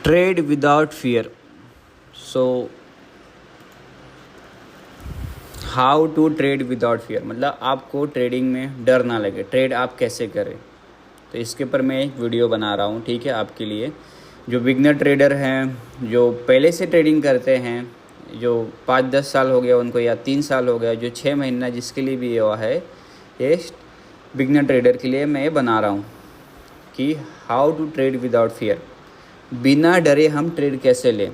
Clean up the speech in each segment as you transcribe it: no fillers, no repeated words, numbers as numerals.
Trade without fear. So how to trade without fear, मतलब आपको trading में डर ना लगे, ट्रेड आप कैसे करें। तो इसके ऊपर मैं एक वीडियो बना रहा हूँ, ठीक है, आपके लिए जो बिगनर ट्रेडर हैं, जो पहले से ट्रेडिंग करते हैं, जो 5-10 साल हो गया उनको या 3 साल हो गया, जो 6 महीना जिसके लिए भी हुआ है, ये बिगनर ट्रेडर के लिए मैं ये बना रहा हूँ कि how to trade without fear, बिना डरे हम ट्रेड कैसे लें।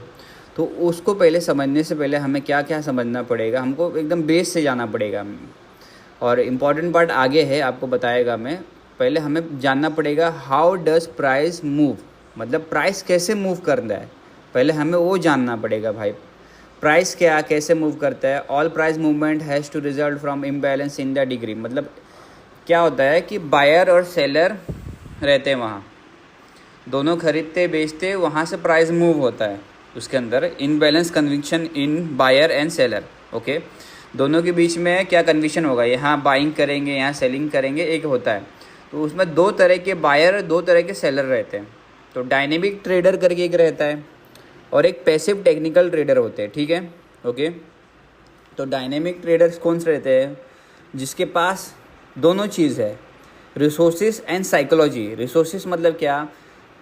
तो उसको पहले समझने से पहले हमें क्या क्या समझना पड़ेगा, हमको एकदम बेस से जाना पड़ेगा। और इम्पॉर्टेंट पार्ट आगे है, आपको बताएगा मैं। पहले हमें जानना पड़ेगा हाउ डज प्राइस मूव, मतलब प्राइस कैसे मूव करता है, पहले हमें वो जानना पड़ेगा भाई। प्राइस क्या कैसे मूव करता है। All price movement has to result from imbalance in the degree, मतलब क्या होता है कि बायर और सेलर रहते हैं वहाँ, दोनों खरीदते बेचते, वहाँ से प्राइस मूव होता है। उसके अंदर imbalance conviction in buyer and seller, okay, दोनों के बीच में क्या कन्विक्शन होगा, यहाँ बाइंग करेंगे यहाँ सेलिंग करेंगे, एक होता है। तो उसमें दो तरह के बायर, दो तरह के सेलर रहते हैं। तो डायनेमिक ट्रेडर करके एक रहता है और एक पैसिव टेक्निकल ट्रेडर होते हैं, ठीक है, ओके। तो डायनेमिक ट्रेडर्स कौन से रहते हैं, जिसके पास दोनों चीज़ है, रिसोर्सेज एंड साइकोलॉजी। रिसोर्सेज मतलब क्या,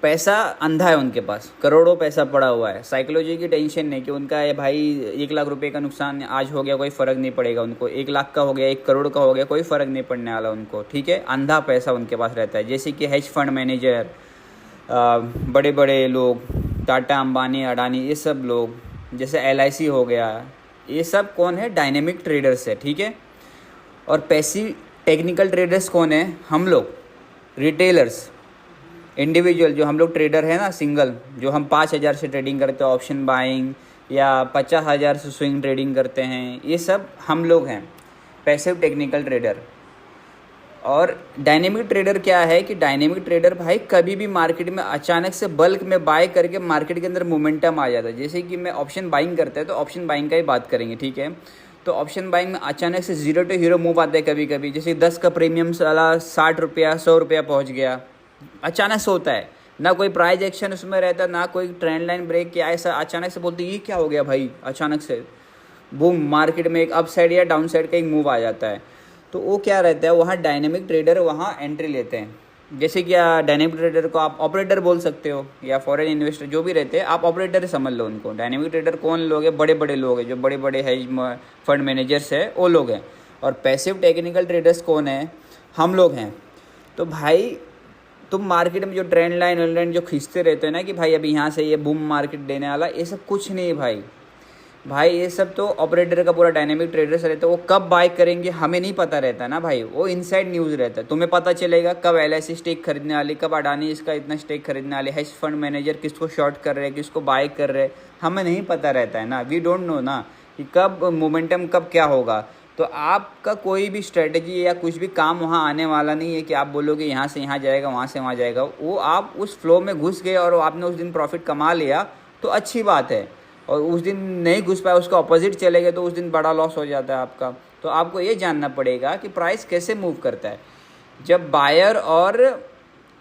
पैसा अंधा है उनके पास, करोड़ों पैसा पड़ा हुआ है, साइकोलॉजी की टेंशन नहीं कि उनका है भाई 1 लाख रुपए का नुकसान आज हो गया, कोई फ़र्क नहीं पड़ेगा उनको, 1 लाख का हो गया, 1 करोड़ का हो गया, कोई फ़र्क नहीं पड़ने वाला उनको, ठीक है। अंधा पैसा उनके पास रहता है, जैसे कि हेज फंड मैनेजर, बड़े बड़े लोग, टाटा अंबानी अडानी, ये सब लोग, जैसे LIC हो गया, ये सब कौन है, डायनेमिक ट्रेडर्स है, ठीक है। और पैसिव टेक्निकल ट्रेडर्स कौन है, हम लोग रिटेलर्स, इंडिविजुअल, जो हम लोग ट्रेडर है ना, सिंगल, जो हम 5,000 से ट्रेडिंग करते हैं ऑप्शन बाइंग, या 50,000 से स्विंग ट्रेडिंग करते हैं, ये सब हम लोग हैं पैसिव टेक्निकल ट्रेडर। और डायनेमिक ट्रेडर क्या है कि डायनेमिक ट्रेडर भाई कभी भी मार्केट में अचानक से बल्क में बाय करके मार्केट के अंदर मोमेंटम आ जाता है। जैसे कि मैं ऑप्शन बाइंग करता है, तो ऑप्शन बाइंग का ही बात करेंगे, ठीक है। तो ऑप्शन बाइंग में अचानक से 0 to हीरो मूव आता है कभी कभी, जैसे 10 का प्रीमियम साला 60 रुपया 100 रुपया पहुँच गया, अचानक से होता है, ना कोई प्राइस एक्शन उसमें रहता, ना कोई ट्रेंड लाइन ब्रेक, क्या ऐसा अचानक से बोलते ये क्या हो गया भाई, अचानक से बूम मार्केट में एक अप साइड या डाउन साइड का एक मूव आ जाता है। तो वो क्या रहता है, वहाँ डायनेमिक ट्रेडर वहाँ एंट्री लेते हैं। जैसे कि डायनेमिक ट्रेडर को आप ऑपरेटर बोल सकते हो, या फॉरेन इन्वेस्टर जो भी रहते हैं, आप ऑपरेटर समझ लो उनको। डायनेमिक ट्रेडर कौन लोग हैं, बड़े बड़े लोग हैं, जो बड़े बड़े हेज फंड मैनेजर्स है, वो लोग हैं। और पैसिव टेक्निकल ट्रेडर्स कौन है, हम लोग हैं। तो भाई तुम मार्केट में जो ट्रेंड लाइन जो खींचते रहते हैं ना कि भाई अभी यहाँ से ये बूम मार्केट देने वाला, ये सब कुछ नहीं है भाई ये सब तो ऑपरेटर का पूरा डायनेमिक ट्रेडर्स रहता है। वो कब बाय करेंगे हमें नहीं पता रहता ना भाई, वो इनसाइड न्यूज़ रहता है। तुम्हें पता चलेगा कब LIC स्टेक खरीदने वाली, कब अडानी इसका इतना स्टेक खरीदने वाले, हेज फंड मैनेजर किसको शॉर्ट कर रहे हैं, किसको बाय कर रहे हैं, हमें नहीं पता रहता है ना। वी डोंट नो ना कि कब मोमेंटम कब क्या होगा। तो आपका कोई भी स्ट्रेटजी या कुछ भी काम वहाँ आने वाला नहीं है कि आप बोलोगे यहाँ से यहाँ जाएगा, वहाँ से वहाँ जाएगा। वो आप उस फ्लो में घुस गए और आपने उस दिन प्रॉफिट कमा लिया तो अच्छी बात है, और उस दिन नहीं घुस पाया, उसका अपोजिट चले गए तो उस दिन बड़ा लॉस हो जाता है आपका। तो आपको ये जानना पड़ेगा कि प्राइस कैसे मूव करता है। जब बायर और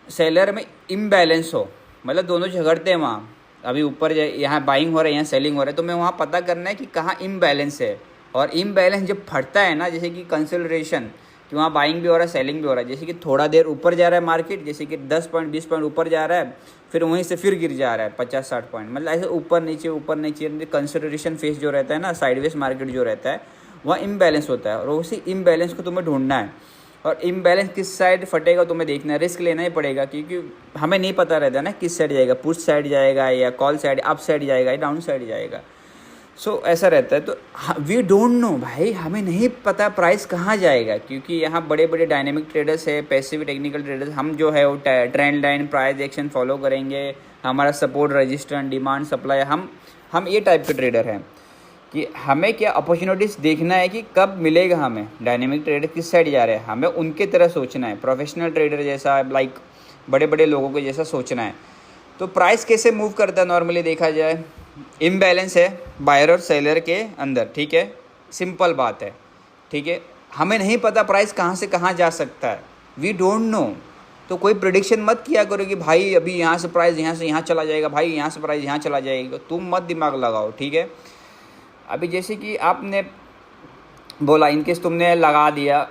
सेलर में इम्बैलेंस हो, मतलब दोनों झगड़ते हैं वहाँ, अभी ऊपर यहाँ बाइंग हो रहा है यहाँ सेलिंग हो रहा है, तो मैं वहाँ पता करना है कि कहाँ इम्बैलेंस है। और इम्बैलेंस जब फटता है ना, जैसे कि कंसोलिडेशन, कि वहाँ बाइंग भी हो रहा है सेलिंग भी हो रहा है, जैसे कि थोड़ा देर ऊपर जा रहा है मार्केट, जैसे कि 10 पॉइंट 20 पॉइंट ऊपर जा रहा है, फिर वहीं से फिर गिर जा रहा है 50-60 पॉइंट, मतलब ऐसे ऊपर नीचे कंसोलिडेशन फेस जो रहता है ना, साइडवेज मार्केट जो रहता है, वह इम्बैलेंस होता है। और उसी इम्बैलेंस को तुम्हें ढूंढना है, और इम्बैलेंस किस साइड फटेगा तुम्हें देखना है, रिस्क लेना ही पड़ेगा, क्योंकि हमें नहीं पता रहता ना किस साइड जाएगा, पुश साइड जाएगा या कॉल साइड, अप साइड जाएगा या डाउन साइड जाएगा। सो ऐसा रहता है। तो वी डोंट नो भाई, हमें नहीं पता प्राइस कहाँ जाएगा, क्योंकि यहाँ बड़े बड़े डायनेमिक ट्रेडर्स है, पैसिव टेक्निकल ट्रेडर्स, हम जो है वो trend line price action follow करेंगे, हमारा सपोर्ट रजिस्टेंस डिमांड सप्लाई, हम ये टाइप के ट्रेडर हैं कि हमें क्या अपॉर्चुनिटीज़ देखना है कि कब मिलेगा हमें, डायनेमिक ट्रेडर किस साइड जा रहे हैं, हमें उनके तरह सोचना है, प्रोफेशनल ट्रेडर जैसा, लाइक बड़े बड़े लोगों के जैसा सोचना है। तो प्राइस कैसे मूव करता है नॉर्मली देखा जाए, इम्बैलेंस है बायर और सेलर के अंदर, ठीक है, सिंपल बात है, ठीक है। हमें नहीं पता प्राइस कहाँ से कहाँ जा सकता है, वी डोंट नो। तो कोई प्रिडिक्शन मत किया करो कि भाई अभी यहाँ से प्राइस यहाँ से यहाँ चला जाएगा, भाई यहाँ से प्राइस यहाँ चला जाएगा, तुम मत दिमाग लगाओ, ठीक है। अभी जैसे कि आपने बोला इनकेस तुमने लगा दिया,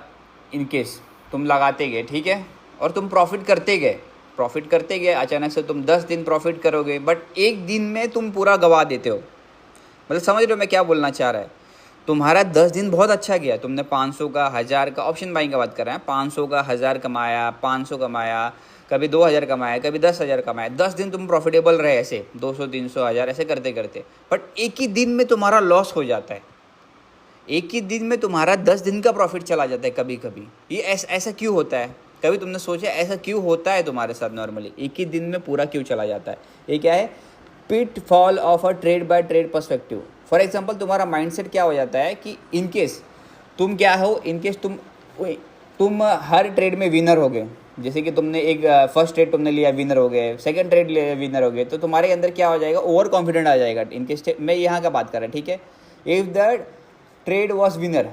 इनकेस तुम लगाते गए, ठीक है, और तुम प्रॉफिट करते गए, अचानक से तुम 10 दिन प्रॉफिट करोगे, बट एक दिन में तुम पूरा गवा देते हो। मतलब समझ रहे हो मैं क्या बोलना चाह रहा है। तुम्हारा 10 दिन बहुत अच्छा गया, तुमने 500 का 1000 का, ऑप्शन बाइंग का बात कर रहे हैं, 500 का 1000 कमाया, 500 कमाया, कभी 2000 कमाया, कभी 10,000 कमाया, 10 दिन तुम प्रॉफिटेबल रहे ऐसे 200 300 1000 ऐसे करते करते, बट एक ही दिन में तुम्हारा लॉस हो जाता है। एक ही दिन में तुम्हारा 10 दिन का प्रॉफिट चला जाता है कभी कभी। ये ऐसा क्यों होता है? कभी तुमने सोचा ऐसा क्यों होता है तुम्हारे साथ? नॉर्मली एक ही दिन में पूरा क्यों चला जाता है? ये क्या है? Pitfall of a trade by trade perspective. For example तुम्हारा माइंडसेट क्या हो जाता है कि इनकेस तुम क्या हो, इनकेस तुम हर ट्रेड में विनर हो गए, जैसे कि तुमने एक फर्स्ट ट्रेड तुमने लिया विनर हो गए, सेकंड ट्रेड लिया विनर हो गए, तो तुम्हारे अंदर क्या हो जाएगा? ओवर कॉन्फिडेंट आ जाएगा। इनकेस मैं यहाँ का बात कर रहा हूँ, ठीक है। If the trade was winner,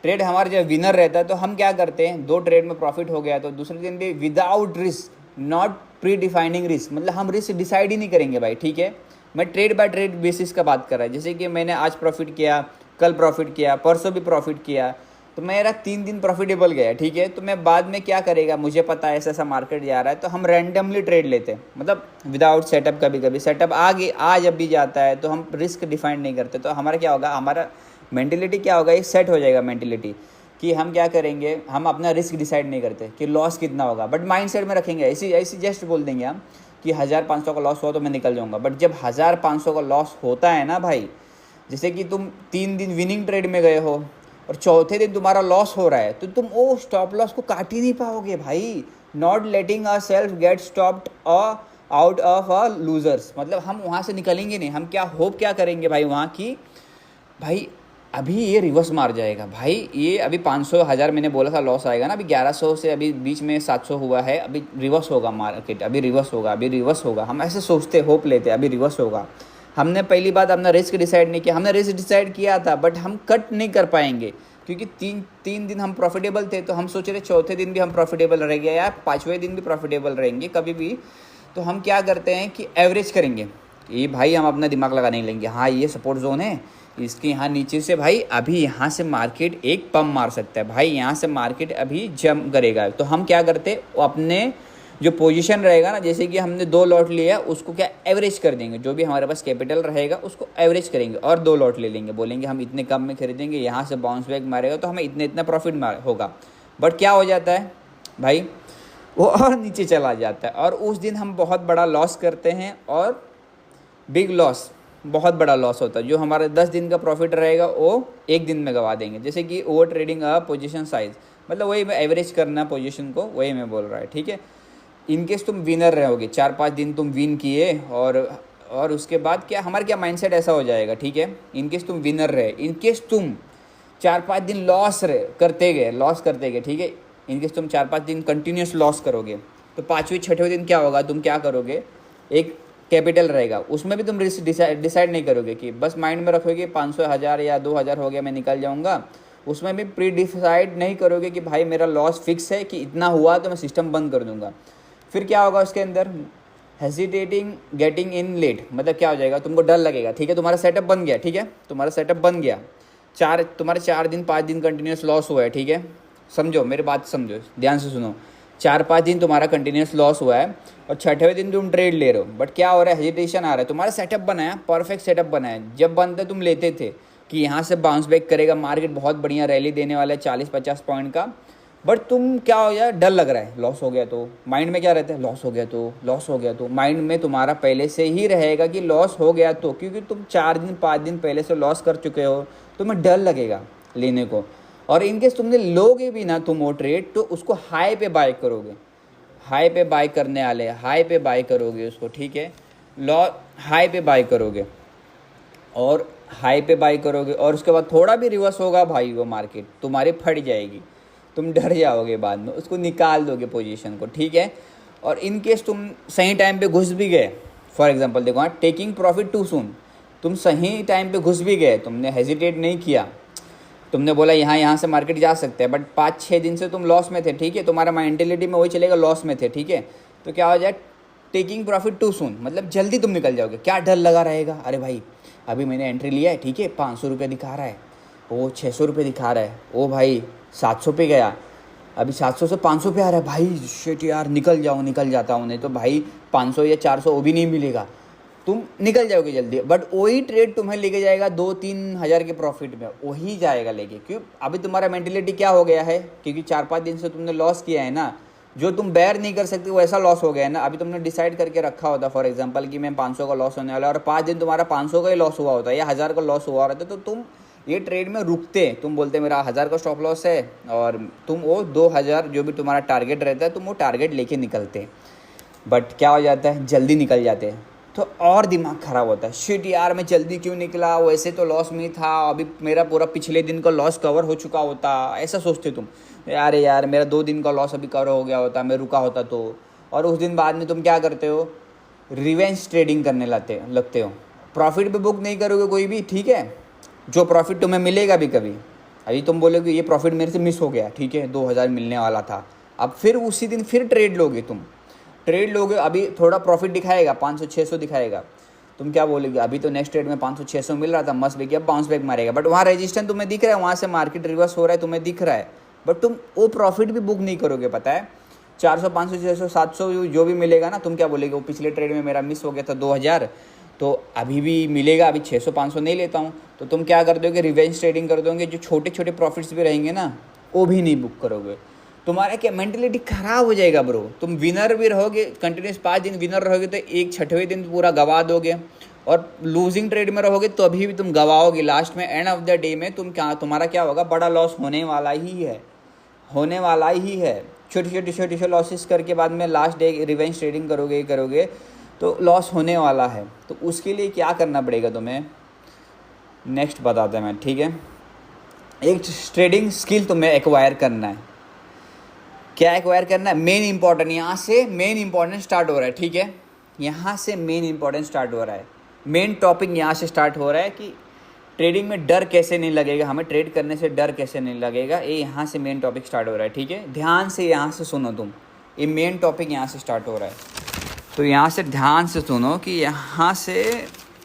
trade हमारा जब विनर रहता है तो हम क्या करते हैं, 2 ट्रेड में प्रॉफिट हो गया तो दूसरे दिन भी without risk, not pre defining risk, मतलब हम रिस्क डिसाइड ही नहीं करेंगे भाई, ठीक है। मैं ट्रेड बाय ट्रेड बेसिस का बात कर रहा है, जैसे कि मैंने आज प्रॉफिट किया, कल प्रॉफिट किया, परसों भी प्रॉफिट किया, तो मेरा 3 दिन प्रॉफिटेबल गया, ठीक है। तो मैं बाद में क्या करेगा, मुझे पता है ऐसा ऐसा मार्केट जा रहा है, तो हम रैंडमली ट्रेड लेते हैं, मतलब विदाउट सेटअप। कभी कभी सेटअप आ जब भी जाता है तो हम रिस्क डिफाइन नहीं करते, तो हमारा क्या होगा, हमारा मेंटेलिटी क्या होगा, एक सेट हो जाएगा मेंटेलिटी कि हम क्या करेंगे, हम अपना रिस्क डिसाइड नहीं करते कि लॉस कितना होगा, बट माइंडसेट में रखेंगे। ऐसी जस्ट बोल देंगे हम कि 1500 का लॉस हुआ तो मैं निकल जाऊंगा, बट जब 1500 का लॉस होता है ना भाई, जैसे कि तुम 3 दिन विनिंग ट्रेड में गए हो और चौथे दिन तुम्हारा लॉस हो रहा है, तो तुम वो स्टॉप लॉस को काट ही नहीं पाओगे भाई। Not letting a self get stopped out of a losers, मतलब हम वहाँ से निकलेंगे नहीं। हम क्या होप क्या करेंगे भाई वहाँ की, भाई अभी ये रिवर्स मार जाएगा भाई, ये अभी 500 1000 मैंने बोला था लॉस आएगा ना, अभी 1100 से अभी बीच में 700 हुआ है, अभी रिवर्स होगा मार्केट, अभी रिवर्स होगा। हम ऐसे सोचते, होप लेते अभी रिवर्स होगा। हमने पहली बात अपना रिस्क डिसाइड नहीं किया, हमने रिस्क डिसाइड किया था बट हम कट नहीं कर पाएंगे, क्योंकि तीन दिन हम प्रॉफिटेबल थे, तो हम सोच रहे चौथे दिन भी हम प्रॉफिटेबल रहेंगे या 5वें दिन भी प्रॉफिटेबल रहेंगे कभी भी। तो हम क्या करते हैं कि एवरेज करेंगे, ये भाई हम अपना दिमाग लगा नहीं लेंगे, हाँ ये सपोर्ट जोन है, इसके यहाँ नीचे से भाई अभी यहाँ से मार्केट एक पम्प मार सकता है भाई, यहाँ से मार्केट अभी जंप करेगा। तो हम क्या करते, अपने जो पोजीशन रहेगा ना, जैसे कि हमने 2 लॉट लिया, उसको क्या एवरेज कर देंगे, जो भी हमारे पास कैपिटल रहेगा उसको एवरेज करेंगे और 2 लॉट ले लेंगे, बोलेंगे हम इतने कम में खरीदेंगे, यहाँ से बाउंस बैक मारेगा तो हमें इतना प्रॉफिट होगा। बट क्या हो जाता है भाई, वो और नीचे चला जाता है और उस दिन हम बहुत बड़ा लॉस करते हैं, और बिग लॉस, बहुत बड़ा लॉस होता है। जो हमारा 10 दिन का प्रॉफिट रहेगा वो एक दिन में गवा देंगे, जैसे कि over trading a position size, मतलब वही मैं एवरेज करना पोजीशन को, वही मैं बोल रहा है, ठीक है। इनकेस तुम विनर रहोगे, 4-5 दिन तुम विन किए और उसके बाद क्या हमारा क्या माइंडसेट ऐसा हो जाएगा, ठीक है। इनकेस तुम विनर रहे, इनकेस तुम 4-5 दिन लॉस करते गए, ठीक है। इनकेस तुम 4-5 दिन कंटिन्यूस लॉस करोगे, तो 5वें 6वें दिन क्या होगा, तुम क्या करोगे, एक कैपिटल रहेगा, उसमें भी तुम रिस्क डिसाइड नहीं करोगे कि बस माइंड में रखोगे 500 1000 या 2000 हो गया मैं निकल जाऊंगा, उसमें भी प्री डिसाइड नहीं करोगे कि भाई मेरा लॉस फिक्स है कि इतना हुआ तो मैं सिस्टम बंद कर दूंगा। फिर क्या होगा उसके अंदर, हेजिटेटिंग गेटिंग इन लेट, मतलब क्या हो जाएगा, तुमको डर लगेगा, ठीक है। तुम्हारा सेटअप बन गया, ठीक है, तुम्हारा सेटअप बन गया, तुम्हारे 4 दिन 5 दिन कंटिन्यूस लॉस हुआ है, ठीक है। समझो मेरी बात, समझो ध्यान से सुनो, 4-5 दिन तुम्हारा कंटिन्यूस लॉस हुआ है और 6वें दिन तुम ट्रेड ले रहे हो, बट क्या हो रहा है, हेजिटेशन आ रहा है। तुम्हारा सेटअप बनाया, परफेक्ट सेटअप बनाया, जब बनते तुम लेते थे कि यहाँ से बाउंस बैक करेगा मार्केट, बहुत बढ़िया रैली देने वाला है 40-50 पॉइंट का, बट तुम क्या हो जाए, डर लग रहा है, लॉस हो गया तो माइंड में क्या रहता है, लॉस हो गया तो माइंड में तुम्हारा पहले से ही रहेगा कि लॉस हो गया तो, क्योंकि तुम 4 दिन 5 दिन पहले से लॉस कर चुके हो, तुम्हें डर लगेगा लेने को। और इनकेस तुमने लोगे भी ना तुम वो ट्रेड, तो उसको हाई पे बाय करोगे, हाई पे बाय करने वाले, हाई पे बाय करोगे उसको, ठीक है। हाई पे बाय करोगे और हाई पे बाय करोगे, और उसके बाद थोड़ा भी रिवर्स होगा भाई, वो मार्केट तुम्हारी फट जाएगी, तुम डर जाओगे, बाद में उसको निकाल दोगे पोजीशन को, ठीक है। और इनकेस तुम सही टाइम पे घुस भी गए, फॉर एग्जांपल देखो, हाँ, टेकिंग प्रॉफिट टू सून, तुम सही टाइम पे घुस भी गए, तुमने हेजिटेट नहीं किया, तुमने बोला यहाँ से मार्केट जा सकते हैं, बट 5-6 दिन से तुम लॉस में थे, ठीक है, तुम्हारा मेंटेलिटी में वही चलेगा, लॉस में थे, ठीक है। तो क्या हो जाए, टेकिंग प्रॉफिट टू सून, मतलब जल्दी तुम निकल जाओगे। क्या डर लगा रहेगा, अरे भाई अभी मैंने एंट्री लिया है, ठीक है, 500 रुपये दिखा रहा है, वो 600 रुपये दिखा रहा है, ओ भाई 700 पे गया, अभी 700 से 500 पे आ रहा है, भाई शिट यार निकल जाता हूँ, नहीं तो भाई 500 या 400 वो भी नहीं मिलेगा। तुम निकल जाओगे जल्दी, बट वही ट्रेड तुम्हें लेके जाएगा 2-3 हज़ार के प्रॉफिट में, वही जाएगा लेके। क्यों, अभी तुम्हारा मेंटेलिटी क्या हो गया है, क्योंकि 4-5 दिन से तुमने लॉस किया है ना, जो तुम बेयर नहीं कर सकते वैसा लॉस हो गया है ना। अभी तुमने डिसाइड करके रखा होता फॉर एग्जांपल कि मैं 500 का लॉस होने वाला है, और 5 दिन तुम्हारा 500 का ही लॉस हुआ होता है या 1000 का लॉस हुआ रहता, तो तुम ये ट्रेड में रुकते, तुम बोलते मेरा 1000 का स्टॉप लॉस है, और तुम वो 2000 जो भी तुम्हारा टारगेट रहता है तुम वो टारगेट लेके निकलते। बट क्या हो जाता है, जल्दी निकल जाते हैं तो और दिमाग ख़राब होता है, शिट यार मैं जल्दी क्यों निकला, वैसे तो लॉस में था, अभी मेरा पूरा पिछले दिन का लॉस कवर हो चुका होता, ऐसा सोचते तुम। यार मेरा 2 दिन का लॉस अभी कवर हो गया होता, मैं रुका होता तो। और उस दिन बाद में तुम क्या करते हो, रिवेंज ट्रेडिंग करने लगते हो। प्रॉफिट भी बुक नहीं करोगे कोई भी, ठीक है, जो प्रॉफिट तुम्हें मिलेगा भी कभी, अभी तुम बोलोगे ये प्रॉफिट मेरे से मिस हो गया, ठीक है, 2000 मिलने वाला था, अब फिर उसी दिन फिर ट्रेड लोगे तुम, ट्रेड लोगे, अभी थोड़ा प्रॉफिट दिखाएगा, 500-600 दिखाएगा, तुम क्या बोलोगे, अभी तो नेक्स्ट ट्रेड में 500-600 मिल रहा था, मस्त भी, अब बाउंस बैक मारेगा, बट वहाँ रेजिस्टेंस तुम्हें दिख रहा है, वहाँ से मार्केट रिवर्स हो रहा है तुम्हें दिख रहा है, बट तुम वो प्रॉफिट भी बुक नहीं करोगे। पता है 400, 500, 600, 700 जो भी मिलेगा ना, तुम क्या बोलोगे, वो पिछले ट्रेड में मेरा मिस हो गया था 2000, तो अभी भी मिलेगा, अभी 600-500 नहीं लेता हूँ, तो तुम क्या कर दोगे, रिवेंज ट्रेडिंग कर दोगे, जो छोटे छोटे प्रॉफिट्स भी रहेंगे ना वो भी नहीं बुक करोगे। तुम्हारा क्या मेंटलिटी खराब हो जाएगा ब्रो, तुम विनर भी रहोगे, कंटिन्यूस 5 दिन विनर रहोगे तो एक 6वें दिन पूरा गवा दोगे, और लूजिंग ट्रेड में रहोगे तो अभी भी तुम गवाओगे, लास्ट में एंड ऑफ द डे में तुम्हारा क्या होगा, बड़ा लॉस होने वाला ही है, होने वाला ही है। छोटे छोटे लॉसेस करके बाद में लास्ट डे रिवेंज ट्रेडिंग करोगे तो लॉस होने वाला है। तो उसके लिए क्या करना पड़ेगा तुम्हें, नेक्स्ट बताते हैं मैं, ठीक है। एक ट्रेडिंग स्किल तुम्हें एक्वायर करना है। क्या एक्वायर करना है, मेन इंपॉर्टेंट, यहाँ से मेन इंपॉर्टेंट स्टार्ट हो रहा है, ठीक है, यहाँ से मेन इंपॉर्टेंट स्टार्ट हो रहा है, मेन टॉपिक यहाँ से स्टार्ट हो रहा है कि ट्रेडिंग में डर कैसे नहीं लगेगा, हमें ट्रेड करने से डर कैसे नहीं लगेगा, ये यहाँ से मेन टॉपिक स्टार्ट हो रहा है, ठीक है। ध्यान से यहाँ से सुनो तुम, ये मेन टॉपिक यहाँ से स्टार्ट हो रहा है, तो यहाँ से ध्यान से सुनो कि यहाँ से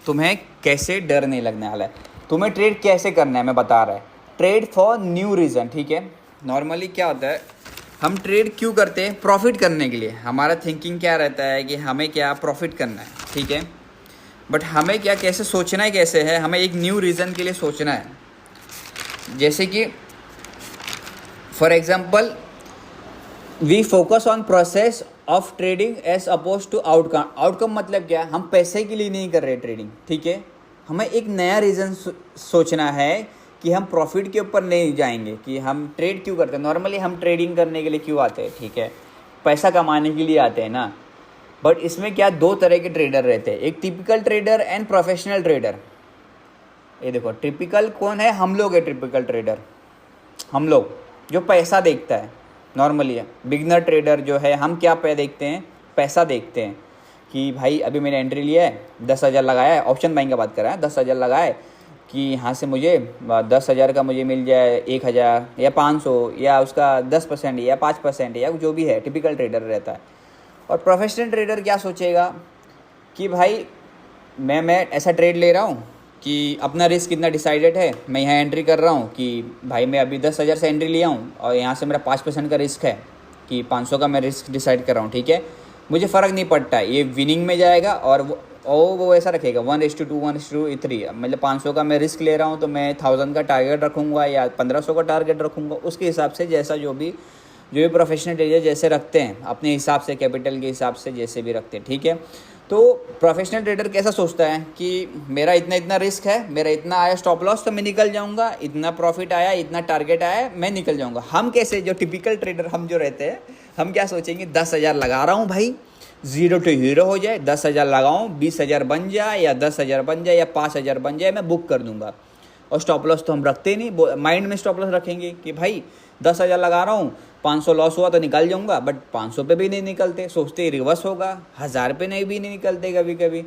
तुम्हें कैसे डर नहीं लगने वाला है, तुम्हें ट्रेड कैसे करना है मैं बता रहा है। ट्रेड फॉर न्यू रीज़न, ठीक है। नॉर्मली क्या होता है, हम ट्रेड क्यों करते हैं, प्रॉफिट करने के लिए, हमारा थिंकिंग क्या रहता है कि हमें क्या प्रॉफिट करना है, ठीक है, बट हमें क्या कैसे सोचना है, कैसे है, हमें एक न्यू रीज़न के लिए सोचना है। जैसे कि for example we focus on process of trading as opposed to outcome. Outcome मतलब क्या, हम पैसे के लिए नहीं कर रहे ट्रेडिंग, ठीक है, हमें एक नया रीज़न सोचना है कि हम प्रॉफिट के ऊपर नहीं जाएंगे, कि हम ट्रेड क्यों करते हैं। नॉर्मली हम ट्रेडिंग करने के लिए क्यों आते हैं, ठीक है, पैसा कमाने के लिए आते हैं ना, बट इसमें क्या 2 तरह के ट्रेडर रहते हैं, एक typical trader and professional trader. ये देखो टिपिकल कौन है, हम लोग है टिपिकल ट्रेडर, हम लोग जो पैसा देखता है। नॉर्मली है बिगनर ट्रेडर जो है, हम क्या पे देखते हैं, पैसा देखते हैं कि भाई अभी मैंने एंट्री लिया है, 10,000 लगाया है, ऑप्शन बाइंग का बात कर रहा है, 10,000 लगाया है कि यहाँ से मुझे 10,000 का मुझे मिल जाए 1,000 या 500 या उसका 10% या 5% या जो भी है, टिपिकल ट्रेडर रहता है। और प्रोफेशनल ट्रेडर क्या सोचेगा कि भाई मैं ऐसा ट्रेड ले रहा हूँ कि अपना रिस्क कितना डिसाइडेड है, मैं यहाँ एंट्री कर रहा हूँ कि भाई मैं अभी 10,000 से एंट्री लिया हूँ और यहाँ से मेरा 5% का रिस्क है कि 500 का मैं रिस्क डिसाइड कर रहा हूँ, ठीक है, मुझे फ़र्क नहीं पड़ता है, ये विनिंग में जाएगा और वो ऐसा रखेगा 1:2, 1:3, मतलब 500 का मैं रिस्क ले रहा हूँ तो मैं 1000 का टारगेट रखूँगा या 1500 का टारगेट रखूँगा, उसके हिसाब से जैसा जो भी प्रोफेशनल ट्रेडर जैसे रखते हैं अपने हिसाब से, कैपिटल के हिसाब से जैसे भी रखते हैं, ठीक है। तो प्रोफेशनल ट्रेडर कैसा सोचता है कि मेरा इतना रिस्क है, मेरा इतना आया स्टॉप लॉस तो मैं निकल जाऊंगा, इतना प्रॉफिट आया, इतना टारगेट आया, मैं निकल जाऊंगा। हम कैसे, जो टिपिकल ट्रेडर हम जो रहते हैं, हम क्या सोचेंगे 10,000 लगा रहा हूँ भाई, 0 to हीरो हो जाए, 10,000 लगाऊँ, 20,000 बन जाए या 10,000 बन जाए या 5,000 बन जाए, मैं बुक कर दूंगा। और स्टॉप लॉस तो हम रखते नहीं, माइंड में स्टॉप लॉस रखेंगे कि भाई 10,000 लगा रहा हूँ, 500 लॉस हुआ तो निकल जाऊंगा, बट 500 पे भी नहीं निकलते, सोचते रिवर्स होगा, 1000 पे नहीं भी नहीं निकलते कभी कभी।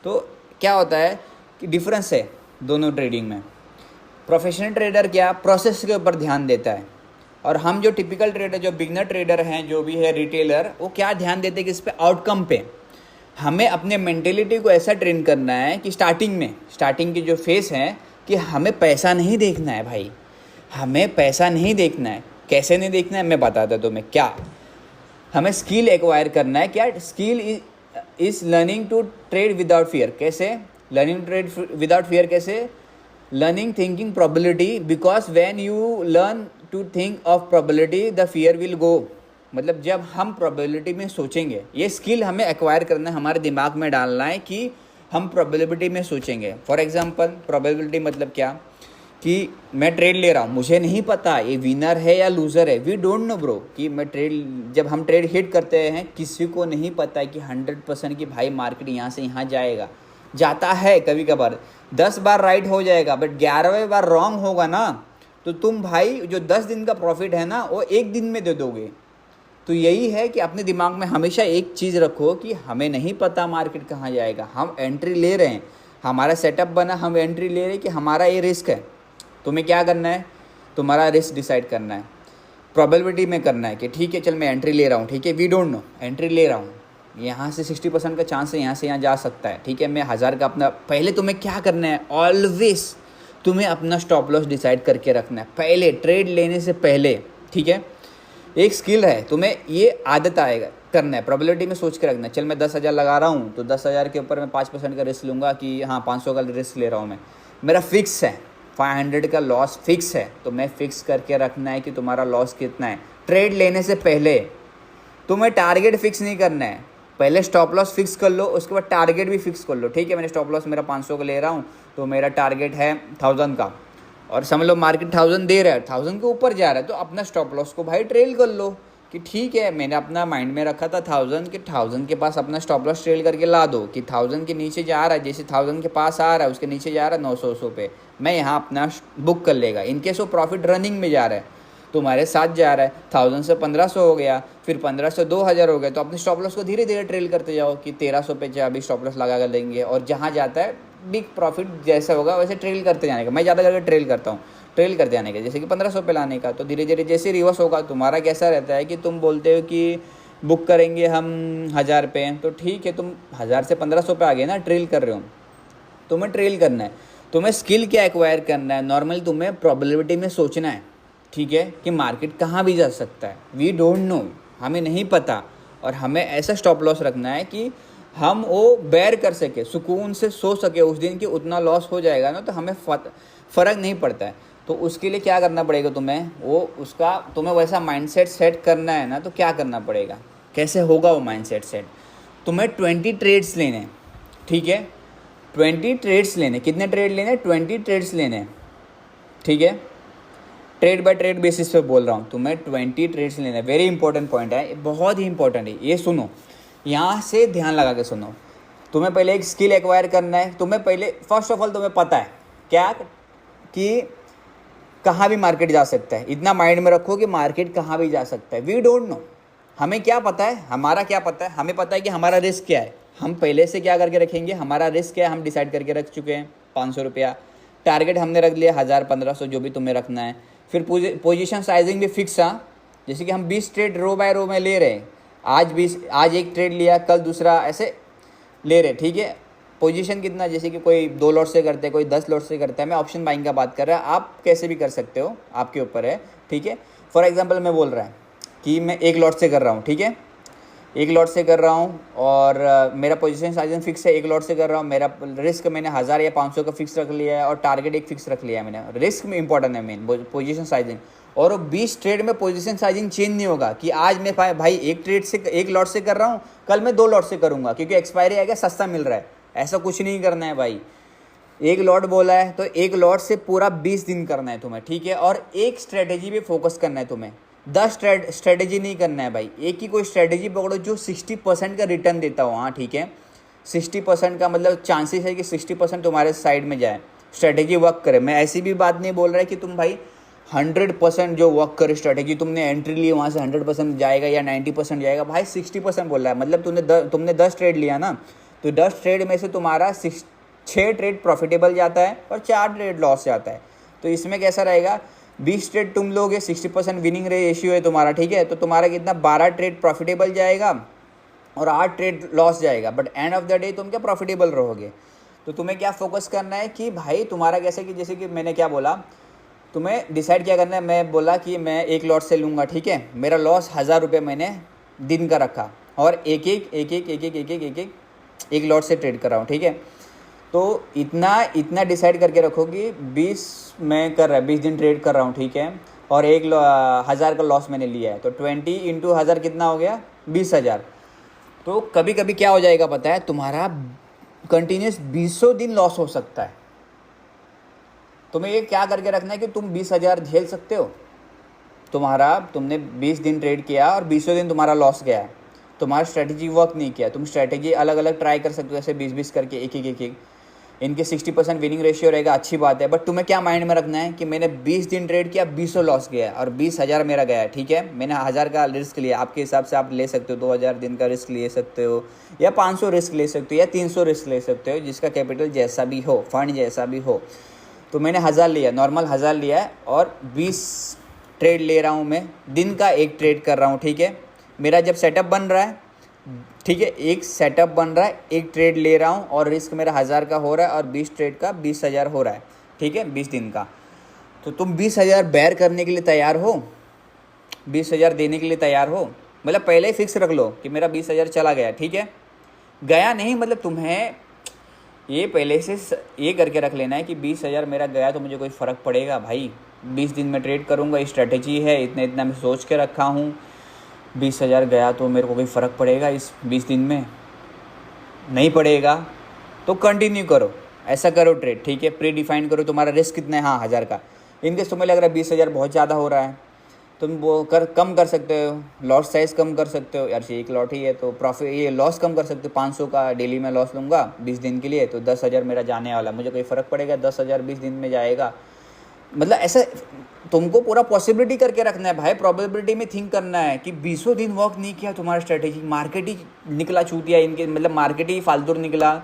तो क्या होता है कि डिफरेंस है दोनों ट्रेडिंग में। प्रोफेशनल ट्रेडर क्या प्रोसेस के ऊपर ध्यान देता है, और हम जो टिपिकल ट्रेडर, जो बिगनर ट्रेडर हैं, जो भी है रिटेलर, वो क्या ध्यान देते हैं कि इस पे आउटकम पे। हमें अपने मेंटेलिटी को ऐसा ट्रेन करना है कि स्टार्टिंग की जो फेस है कि हमें पैसा नहीं देखना है भाई, हमें पैसा नहीं देखना है। कैसे नहीं देखना है मैं बताता तुम्हें। क्या हमें स्किल एक्वायर करना है। क्या skill is learning to trade without fear. कैसे learning to trade without fear? कैसे learning thinking probability, because when you learn to think of probability the fear will go. मतलब जब हम प्रोबेबिलिटी में सोचेंगे, ये स्किल हमें एक्वायर करना है, हमारे दिमाग में डालना है कि हम प्रोबेबिलिटी में सोचेंगे। फॉर एग्जांपल प्रोबेबिलिटी मतलब क्या कि मैं ट्रेड ले रहा हूँ, मुझे नहीं पता ये विनर है या लूज़र है, वी डोंट नो ब्रो कि मैं ट्रेड, जब हम ट्रेड हिट करते हैं किसी को नहीं पता है कि 100% कि भाई मार्केट यहाँ से यहाँ जाएगा। जाता है कभी कभार, 10 बार राइट हो जाएगा, बट 11वें बार रॉन्ग होगा ना, तो तुम भाई जो 10 दिन का प्रॉफिट है ना वो एक दिन में दे दोगे। तो यही है कि अपने दिमाग में हमेशा एक चीज़ रखो कि हमें नहीं पता मार्केट कहाँ जाएगा, हम एंट्री ले रहे हैं, हमारा सेटअप बना, हम एंट्री ले रहे हैं कि हमारा ये रिस्क है। तुम्हें क्या करना है, तुम्हारा रिस्क डिसाइड करना है, प्रोबेबिलिटी में करना है कि ठीक है चल मैं एंट्री ले रहा हूँ, ठीक है वी डोंट नो, एंट्री ले रहा हूँ, यहाँ से 60% का चांस है यहाँ से यहाँ जा सकता है, ठीक है मैं 1000 का अपना। पहले तुम्हें क्या करना है, ऑलवेज तुम्हें अपना स्टॉप लॉस डिसाइड करके रखना है पहले, ट्रेड लेने से पहले, ठीक है। एक स्किल है, तुम्हें ये आदत आएगा करना है, प्रोबेबिलिटी में सोच के रखना है। चल मैं 10,000 लगा रहा हूँ तो 10,000 के ऊपर मैं 5% का रिस्क लूँगा कि हाँ 500 का रिस्क ले रहा हूँ मैं, मेरा फिक्स है 500 का लॉस फिक्स है, तो मैं फिक्स करके रखना है कि तुम्हारा लॉस कितना है। ट्रेड लेने से पहले तुम्हें टारगेट फिक्स नहीं करना है, पहले स्टॉप लॉस फिक्स कर लो, उसके बाद टारगेट भी फिक्स कर लो। ठीक है मैंने स्टॉप लॉस मेरा 500 का ले रहा हूँ तो मेरा टारगेट है 1000 का, और समझ लो मार्केट 1000 दे रहा है, 1000 के ऊपर जा रहा है, तो अपना स्टॉप लॉस को भाई ट्रेल कर लो कि ठीक है मैंने अपना माइंड में रखा था 1000 के, 1000 के पास अपना स्टॉप लॉस ट्रेल करके ला दो कि 1000 के नीचे जा रहा है, जैसे 1000 के पास आ रहा है उसके नीचे जा रहा है 900 पे, मैं यहाँ अपना बुक कर लेगा। इनकेस वो प्रॉफिट रनिंग में जा रहा है, तुम्हारे साथ जा रहा है, 1000 से 1500 हो गया, फिर 1500 से 2000 हो गया, तो अपने स्टॉप लॉस को धीरे धीरे ट्रेल करते जाओ कि 1300 पे जा अभी स्टॉप लॉस लगा कर लेंगे, और जहाँ जाता है बिग प्रॉफिट जैसा होगा वैसे ट्रेल करते जाने का। मैं ज़्यादा करके ट्रेल करता हूँ, ट्रेल करते जाने का, जैसे कि 1500 पे लाने का, तो धीरे धीरे जैसे रिवर्स होगा। तुम्हारा कैसा रहता है कि तुम बोलते हो कि बुक करेंगे हम 1000 पे, तो ठीक है तुम 1000 से 1500 पे आ गए ना, ट्रेल कर रहे हो, तुम्हें ट्रेल करना है। तुम्हें स्किल क्या एक्वायर करना है, नॉर्मली तुम्हें प्रोबेबिलिटी में सोचना है, ठीक है कि मार्केट कहाँ भी जा सकता है, वी डोंट नो, हमें नहीं पता, और हमें ऐसा स्टॉप लॉस रखना है कि हम वो बेयर कर सके, सुकून से सो सके उस दिन कि उतना लॉस हो जाएगा ना तो हमें फ़र्क नहीं पड़ता है। तो उसके लिए क्या करना पड़ेगा तुम्हें, वो उसका तुम्हें वैसा माइंडसेट सेट करना है ना, तो क्या करना पड़ेगा, कैसे होगा वो माइंडसेट सेट। तुम्हें 20 ट्रेड्स लेने, ठीक है 20 ट्रेड्स लेने, कितने ट्रेड लेने, 20 ट्रेड्स लेने, ठीक है ट्रेड बाय ट्रेड बेसिस पे बोल रहा हूँ, तुम्हें 20 ट्रेड्स लेने। वेरी इंपॉर्टेंट पॉइंट है, बहुत ही इंपॉर्टेंट है, ये सुनो, यहाँ से ध्यान लगा के सुनो। तुम्हें पहले एक स्किल एक्वायर करना है, तुम्हें पहले फर्स्ट ऑफ ऑल तुम्हें पता है क्या कि कहाँ भी मार्केट जा सकता है, इतना माइंड में रखो कि मार्केट कहाँ भी जा सकता है। वी डोंट नो, हमें क्या पता है, हमारा क्या पता है, हमें पता है कि हमारा रिस्क क्या है, हम पहले से क्या करके रखेंगे, हमारा रिस्क क्या है हम डिसाइड करके रख चुके हैं 500 रुपया, टारगेट हमने रख लिया 1000 1500 जो भी तुम्हें रखना है। फिर पोजीशन साइजिंग भी फिक्स है, जैसे कि हम 20 ट्रेड रो बाय रो में ले रहे हैं, आज एक ट्रेड लिया कल दूसरा, ऐसे ले रहे, ठीक है। पोजीशन कितना, जैसे कि कोई 2 लॉट से करता है, कोई 10 लॉट से करता है, मैं ऑप्शन बाइंग का बात कर रहा है, आप कैसे भी कर सकते हो, आपके ऊपर है, ठीक है। फॉर एग्जांपल मैं बोल रहा है कि मैं 1 लॉट से कर रहा हूँ, ठीक है 1 लॉट से कर रहा हूँ, और मेरा पोजीशन साइजिंग फिक्स है, 1 लॉट से कर रहा हूँ, मेरा रिस्क मैंने 1000 या 500 का फिक्स रख लिया है, और टारगेट एक फिक्स रख लिया है मैंने। रिस्क में इंपॉर्टेंट है मेन पोजीशन साइजिंग, और 20 ट्रेड में पोजीशन साइजिंग चेंज नहीं होगा कि आज मैं भाई एक लॉट से कर रहा हूँ, कल मैं 2 लॉट से करूँगा क्योंकि एक्सपायरी आ गया, सस्ता मिल रहा है, ऐसा कुछ नहीं करना है भाई। 1 लॉट बोला है तो 1 लॉट से पूरा 20 दिन करना है तुम्हें, ठीक है। और एक स्ट्रेटेजी पे फोकस करना है तुम्हें, 10 स्ट्रेटेजी नहीं करना है भाई, एक ही कोई स्ट्रेटेजी पकड़ो जो 60% का रिटर्न देता हो, हाँ ठीक है 60% का मतलब चांसेस है कि 60% तुम्हारे साइड में जाए, स्ट्रेटेजी वर्क करे। मैं ऐसी भी बात नहीं बोल रहा है कि तुम भाई 100% जो वर्क करे स्ट्रेटेजी, तुमने एंट्री ली वहाँ से 100% जाएगा या 90% जाएगा, भाई 60% बोल रहा है, मतलब तुमने 10 ट्रेड लिया ना, तो 10 ट्रेड में से तुम्हारा 6 ट्रेड प्रॉफिटेबल जाता है और 4 ट्रेड लॉस जाता है। तो इसमें कैसा रहेगा, 20 ट्रेड तुम लोगे, 60% विनिंग रेशियो है तुम्हारा, ठीक है। तो तुम्हारा कितना 12 ट्रेड प्रॉफिटेबल जाएगा और 8 ट्रेड लॉस जाएगा, but end of the day तुम क्या प्रॉफिटेबल रहोगे। तो तुम्हें क्या फोकस करना है कि भाई तुम्हारा कैसे कि जैसे कि मैंने क्या बोला, तुम्हें डिसाइड क्या करना है। मैं बोला कि मैं एक लॉट से लूँगा, ठीक है। मेरा लॉस 1000 रुपये मैंने दिन का रखा और एक लॉट से ट्रेड कर रहा हूँ, ठीक है। तो इतना डिसाइड करके रखो कि 20 मैं कर रहा है, 20 दिन ट्रेड कर रहा हूँ, ठीक है। और 1000 का लॉस मैंने लिया है, तो 20 इंटू 1000 कितना हो गया, 20,000। तो कभी कभी क्या हो जाएगा पता है, तुम्हारा कंटिन्यूस 20 दिन लॉस हो सकता है। तुम्हें ये क्या करके रखना है कि तुम 20,000 झेल सकते हो। तुमने 20 दिन ट्रेड किया और 20 दिन तुम्हारा लॉस गया है, तुम्हारा स्ट्रैटेजी वर्क नहीं किया। तुम स्ट्रैटेजी अलग अलग ट्राई कर सकते हो, ऐसे 20 करके एक इनके 60% विनिंग रेशियो रहेगा, अच्छी बात है। बट तुम्हें क्या माइंड में रखना है कि मैंने 20 दिन ट्रेड किया, 20 लॉस गया और 20,000 मेरा गया है, ठीक है। मैंने 1000 का रिस्क लिया, आपके हिसाब से आप ले सकते हो, 2000 दिन का रिस्क ले सकते हो, या 500 रिस्क ले सकते हो, या 300 रिस्क ले सकते हो, जिसका कैपिटल जैसा भी हो, फंड जैसा भी हो। तो मैंने 1000 लिया, नॉर्मल 1000 लिया है और 20 ट्रेड ले रहा हूँ मैं, दिन का एक ट्रेड कर रहा हूँ, ठीक है। मेरा जब सेटअप बन रहा है, ठीक है, एक सेटअप बन रहा है, एक ट्रेड ले रहा हूँ और रिस्क मेरा 1000 का हो रहा है और 20 ट्रेड का 20,000 हो रहा है, ठीक है, 20 दिन का। तो तुम 20,000 बेयर करने के लिए तैयार हो, 20,000 देने के लिए तैयार हो। मतलब पहले ही फिक्स रख लो कि मेरा 20,000 चला गया, ठीक है। गया नहीं मतलब तुम्हें ये पहले से ये करके रख लेना है कि 20,000 मेरा गया तो मुझे कोई फ़र्क पड़ेगा भाई, 20 दिन में ट्रेड करूँगा, स्ट्रैटेजी है, इतना मैं सोच के रखा हूँ। 20,000 गया तो मेरे को कोई फ़र्क पड़ेगा इस 20 दिन में, नहीं पड़ेगा। तो कंटिन्यू करो, ऐसा करो ट्रेड, ठीक है। प्री डिफाइन करो तुम्हारा रिस्क कितना है, हाँ 1000 का। इनकेस तुम्हें लग रहा है 20,000 बहुत ज़्यादा हो रहा है, तुम वो कम कर सकते हो, लॉट साइज़ कम कर सकते हो। यार एक लॉट ही है तो प्रॉफिट ये लॉस कम कर सकते हो। 500 का डेली में लॉस लूँगा 20 दिन के लिए, तो 10,000 मेरा जाने वाला, मुझे कोई फ़र्क पड़ेगा, 10,000 20 दिन में जाएगा। मतलब ऐसा तुमको पूरा पॉसिबिलिटी करके रखना है भाई, प्रोबेबिलिटी में थिंक करना है कि 20 दिन वर्क नहीं किया तुम्हारा स्ट्रेटेजी, मार्केट ही निकला चूतिया इनके, मतलब मार्केट ही फालतू निकला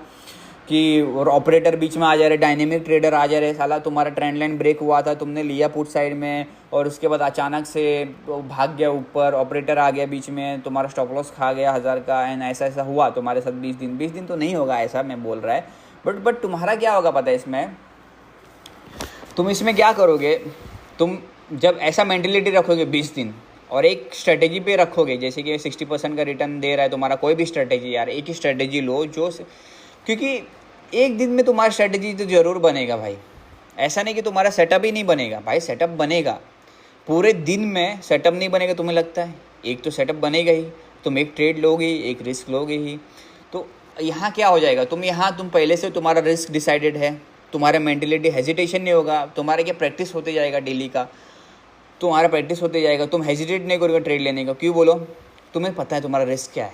कि और ऑपरेटर बीच में आ जा रहे, डायनेमिक ट्रेडर आ जा रहे, साला तुम्हारा ट्रेंड लाइन ब्रेक हुआ था, तुमने लिया पुट साइड में और उसके बाद अचानक से भाग गया ऊपर, ऑपरेटर आ गया बीच में, तुम्हारा स्टॉप लॉस खा गया 1000 का। एंड ऐसा हुआ तुम्हारे साथ 20 दिन तो नहीं होगा ऐसा मैं बोल रहा है, बट तुम्हारा क्या होगा पता है इसमें, तुम इसमें क्या करोगे, तुम जब ऐसा मेंटेलिटी रखोगे 20 दिन और एक स्ट्रेटेजी पे रखोगे, जैसे कि 60% का रिटर्न दे रहा है तुम्हारा कोई भी स्ट्रेटेजी, यार एक ही स्ट्रेटेजी लो जो, क्योंकि एक दिन में तुम्हारा स्ट्रेटेजी तो ज़रूर बनेगा भाई। ऐसा नहीं कि तुम्हारा सेटअप ही नहीं बनेगा भाई, सेटअप बनेगा, पूरे दिन में सेटअप नहीं बनेगा तुम्हें लगता है, एक तो सेटअप बनेगा ही, तुम एक ट्रेड लोगे, एक रिस्क लोगे ही। तो यहाँ क्या हो जाएगा, तुम पहले से तुम्हारा रिस्क डिसाइडेड है, तुम्हारा मेंटलिटी हेजिटेशन नहीं होगा, तुम्हारा क्या प्रैक्टिस होते जाएगा डेली का, तुम्हारा प्रैक्टिस होते जाएगा, तुम हेजिटेट नहीं करोगे ट्रेड लेने का। क्यों बोलो, तुम्हें पता है तुम्हारा रिस्क क्या है,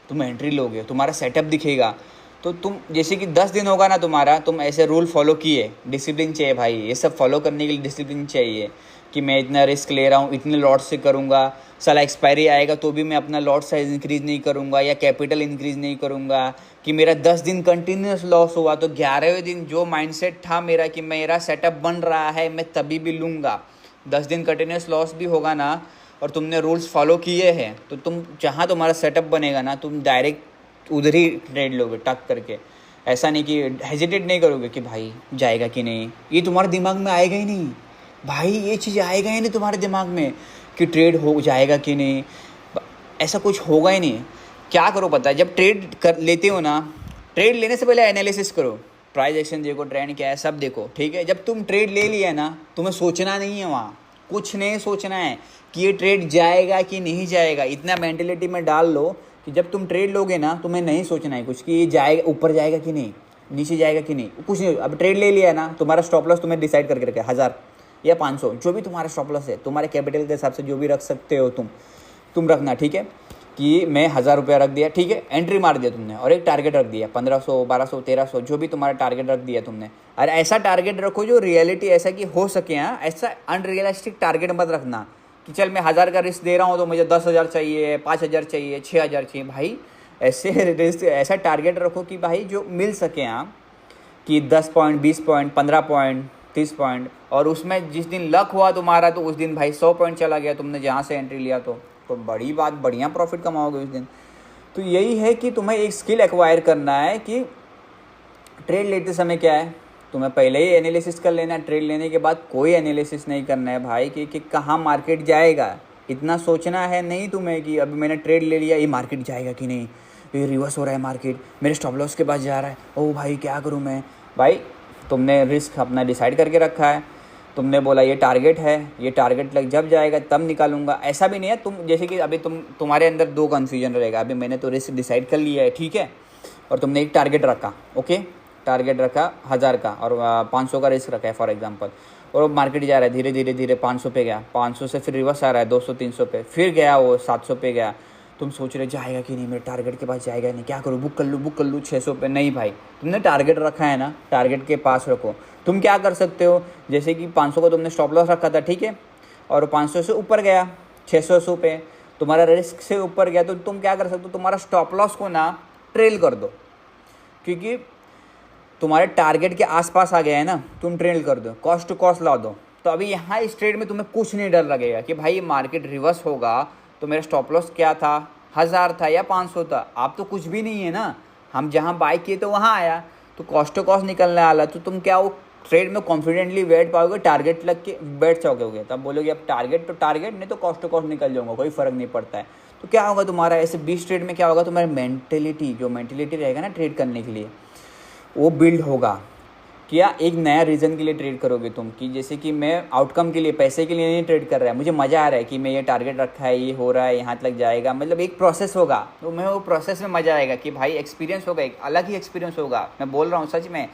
तुम एंट्री लोगे, तुम्हारा सेटअप दिखेगा। तो तुम जैसे कि 10 दिन होगा ना तुम्हारा, तुम ऐसे रूल फॉलो किए, डिसिप्लिन चाहिए भाई, ये सब फॉलो करने के लिए डिसिप्लिन चाहिए कि मैं इतना रिस्क ले रहा हूँ, इतने लॉट से करूँगा, साला एक्सपायरी आएगा तो भी मैं अपना लॉट साइज इंक्रीज़ नहीं करूँगा या कैपिटल इंक्रीज़ नहीं करूँगा। कि मेरा 10 दिन कंटिन्यूस लॉस हुआ तो 11वें दिन जो माइंडसेट था मेरा कि मेरा सेटअप बन रहा है मैं तभी भी लूँगा, 10 दिन कंटिन्यूस लॉस भी होगा ना और तुमने रूल्स फॉलो किए हैं तो तुम जहाँ तुम्हारा सेटअप बनेगा ना तुम डायरेक्ट उधर ही ट्रेड लोगे टक करके। ऐसा नहीं कि हेजिटेट नहीं करोगे कि भाई जाएगा कि नहीं, ये तुम्हारे दिमाग में आएगा ही नहीं भाई, ये चीज़ आएगा ही नहीं तुम्हारे दिमाग में कि ट्रेड हो जाएगा कि नहीं, ऐसा कुछ होगा ही नहीं। क्या करो पता है, जब ट्रेड कर लेते हो ना, ट्रेड लेने से पहले एनालिसिस करो, प्राइस एक्शन देखो, ट्रेंड क्या है सब देखो, ठीक है। जब तुम ट्रेड ले लिया ना तुम्हें सोचना नहीं है, वहाँ कुछ नहीं सोचना है कि ये ट्रेड जाएगा कि नहीं जाएगा, इतना मेंटेलिटी में डाल लो कि जब तुम ट्रेड लोगे ना तुम्हें नहीं सोचना है कुछ कि ये जाएगा, ऊपर जाएगा कि नहीं, नीचे जाएगा कि नहीं, कुछ नहीं। अब ट्रेड ले लिया ना, तुम्हारा स्टॉप लॉस तुम्हें डिसाइड करके रखे 1000 या 500, जो भी तुम्हारा स्टॉप लॉस है, तुम्हारे कैपिटल के हिसाब से जो भी रख सकते हो तुम रखना, ठीक है। कि मैं 1000 रुपया रख दिया, ठीक है, एंट्री मार दिया तुमने और एक टारगेट रख दिया 1500 1200 1300 जो भी तुम्हारा टारगेट रख दिया तुमने। और ऐसा टारगेट रखो जो रियलिटी ऐसा कि हो सके, हाँ ऐसा अनरियलिस्टिक टारगेट मत रखना कि चल मैं 1000 का रिस्क दे रहा हूँ तो मुझे 10,000 चाहिए, 5,000 चाहिए, 6,000 चाहिए। भाई ऐसे रिस्क ऐसा टारगेट रखो कि भाई जो मिल सके, हाँ कि 10 पॉइंट 20 पॉइंट 15 पॉइंट 30 पॉइंट, और उसमें जिस दिन लक हुआ तुम्हारा तो उस दिन भाई 100 पॉइंट चला गया तुमने जहाँ से एंट्री लिया, तो बड़ी बात, बढ़िया प्रॉफिट कमाओगे उस दिन। तो यही है कि तुम्हें एक स्किल एक्वायर करना है कि ट्रेड लेते समय क्या है, तुम्हें पहले ही एनालिसिस कर लेना है। ट्रेड लेने के बाद कोई एनालिसिस नहीं करना है भाई कि कहाँ मार्केट जाएगा, इतना सोचना है नहीं तुम्हें कि अभी मैंने ट्रेड ले लिया, ये मार्केट जाएगा कि नहीं, ये रिवर्स हो रहा है मार्केट, मेरे स्टॉप लॉस के पास जा रहा है, ओ भाई क्या करूँ मैं। भाई तुमने रिस्क अपना डिसाइड करके रखा है, तुमने बोला ये टारगेट है, ये टारगेट लग जब जाएगा तब निकालूंगा। ऐसा भी नहीं है तुम जैसे कि अभी तुम्हारे अंदर दो कन्फ्यूजन रहेगा। अभी मैंने तो रिस्क डिसाइड कर लिया है, ठीक है, और तुमने एक टारगेट रखा, ओके, टारगेट रखा 1000 का और 500 का रिस्क रखा है फॉर एग्जांपल, और मार्केट जा रहा है धीरे धीरे धीरे 500 पे गया, 500 से फिर रिवर्स आ रहा है 200-300 पे, फिर गया वो 700 पे गया। तुम सोच रहे जाएगा कि नहीं, मेरे टारगेट के पास जाएगा नहीं, क्या करूँ, बुक कर लूँ 600 पे। नहीं भाई, तुमने टारगेट रखा है ना, टारगेट के पास रखो। तुम क्या कर सकते हो, जैसे कि 500 को तुमने स्टॉप लॉस रखा था, ठीक है, और 500 से ऊपर गया 600 पे, तुम्हारा रिस्क से ऊपर गया, तो तुम क्या कर सकते हो, तुम्हारा स्टॉप लॉस को ना ट्रेल कर दो, क्योंकि तुम्हारे टारगेट के आसपास आ गया है ना, तुम ट्रेल कर दो, कॉस्ट टू कॉस्ट ला दो। तो अभी यहाँ इस ट्रेड में तुम्हें कुछ नहीं डर लगेगा कि भाई मार्केट रिवर्स होगा तो मेरा स्टॉप लॉस क्या था, 1000 था या 500 था। आप तो कुछ भी नहीं है ना, हम जहाँ बाय किए तो वहाँ आया, तो कॉस्ट टू कॉस्ट निकलने वाला, तो तुम क्या वो ट्रेड में कॉन्फिडेंटली बैठ पाओगे, टारगेट लग के बैठ जाओगे, तब बोलोगे अब टारगेट तो टारगेट, नहीं तो कॉस्ट टू कॉस्ट निकल जाऊंगा, कोई फ़र्क नहीं पड़ता है। तो क्या होगा तुम्हारा ऐसे 20 ट्रेड में क्या होगा, तुम्हारी मेंटेलिटी, जो मेंटेलिटी रहेगा ना ट्रेड करने के लिए, वो बिल्ड होगा। क्या एक नया रीज़न के लिए ट्रेड करोगे तुम, कि जैसे कि मैं आउटकम के लिए, पैसे के लिए नहीं ट्रेड कर रहा है, मुझे मज़ा आ रहा है कि मैं ये टारगेट रखा है, ये हो रहा है, यहाँ तक जाएगा, मतलब एक प्रोसेस होगा, तो मैं वो प्रोसेस में मज़ा आएगा कि भाई एक्सपीरियंस होगा, एक अलग ही एक्सपीरियंस होगा। मैं बोल रहा हूँ सच में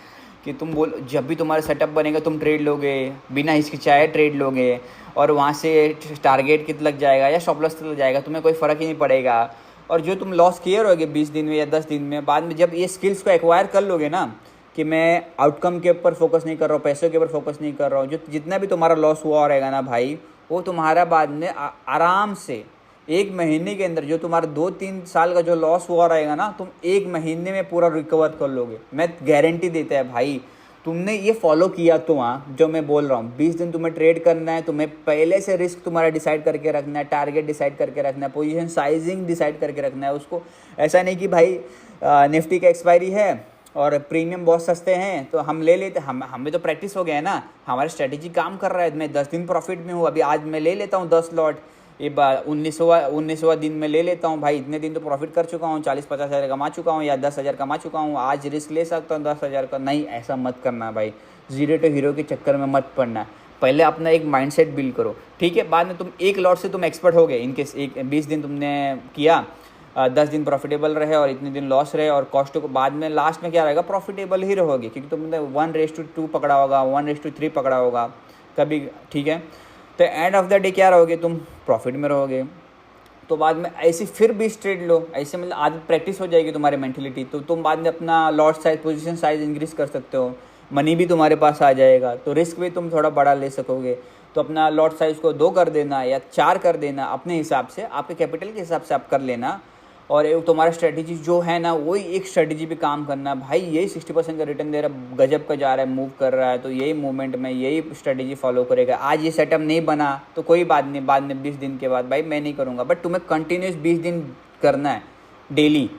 कि तुम जब भी तुम्हारा सेटअप बनेगा तुम ट्रेड लोगे, बिना हिचकिचाए ट्रेड लोगे, और वहाँ से टारगेट कितना लग जाएगा या स्टॉप लॉस लग जाएगा, तुम्हें कोई फ़र्क ही नहीं पड़ेगा। और जो तुम लॉस किए रहोगे 20 दिन में या 10 दिन में, बाद में जब ये स्किल्स को एक्वायर कर लोगे ना कि मैं आउटकम के ऊपर फोकस नहीं कर रहा हूँ, पैसों के ऊपर फोकस नहीं कर रहा हूँ, जो जितना भी तुम्हारा लॉस हुआ रहेगा ना भाई, वो तुम्हारा बाद में आराम से 1 महीने के अंदर, जो तुम्हारा 2-3 साल का जो लॉस हुआ रहेगा ना, तुम 1 महीने में पूरा रिकवर कर लोगे। मैं गारंटी देता है भाई, तुमने ये फॉलो किया तो वहाँ जो मैं बोल रहा हूँ, 20 दिन तुम्हें ट्रेड करना है, तुम्हें पहले से रिस्क तुम्हारा डिसाइड करके रखना है, टारगेट डिसाइड करके रखना है, पोजीशन साइजिंग डिसाइड करके रखना है उसको। ऐसा नहीं कि भाई निफ्टी का एक्सपायरी है और प्रीमियम बहुत सस्ते हैं तो हम ले लेते, हमें तो प्रैक्टिस हो गया है ना, हमारी स्ट्रेटेजी काम कर रहा है, मैं 10 दिन प्रॉफिट में हूँ, अभी आज मैं ले लेता हूँ 10 लॉट, ये 19वां दिन में ले लेता हूँ भाई, इतने दिन तो प्रॉफिट कर चुका हूँ, 40-50 हज़ार कमा चुका हूँ या 10,000 कमा चुका हूँ, आज रिस्क ले सकता हूँ 10,000 का। नहीं, ऐसा मत करना भाई, जीरो टू हीरो के चक्कर में मत पड़ना। पहले अपना एक माइंडसेट बिल्ड करो, ठीक है, बाद में तुम एक लॉट से तुम एक्सपर्ट हो गए, इनकेस 20 दिन तुमने किया, 10 दिन प्रॉफिटेबल रहे और इतने दिन लॉस रहे, और कॉस्ट को बाद में लास्ट में क्या रहेगा, प्रॉफिटेबल ही रहोगे, क्योंकि तुमने 1:2 पकड़ा होगा, 1:3 पकड़ा होगा कभी, ठीक है। तो एंड ऑफ द डे क्या रहोगे, तुम प्रॉफिट में रहोगे। तो बाद में ऐसे फिर 20 ट्रेड लो, ऐसे मतलब आदत प्रैक्टिस हो जाएगी तुम्हारी मेंटलिटी, तो तुम बाद में अपना lot size, position size increase कर सकते हो, मनी भी तुम्हारे पास आ जाएगा, तो रिस्क भी तुम थोड़ा बड़ा ले सकोगे। तो अपना लॉट साइज को 2 कर देना या 4 कर देना, अपने हिसाब से, आपके कैपिटल के हिसाब से आप कर लेना, और एक तुम्हारा स्ट्रेटजी जो है ना, वही एक स्ट्रेटजी पे काम करना। भाई यही 60% का रिटर्न दे रहा, गजब का जा रहा है, मूव कर रहा है, तो यही मूवमेंट में यही स्ट्रेटजी फॉलो करेगा। आज ये सेटअप नहीं बना तो कोई बात नहीं, बाद में 20 दिन के बाद भाई मैं नहीं करूँगा, बट तुम्हें कंटिन्यूस 20 दिन करना है, डेली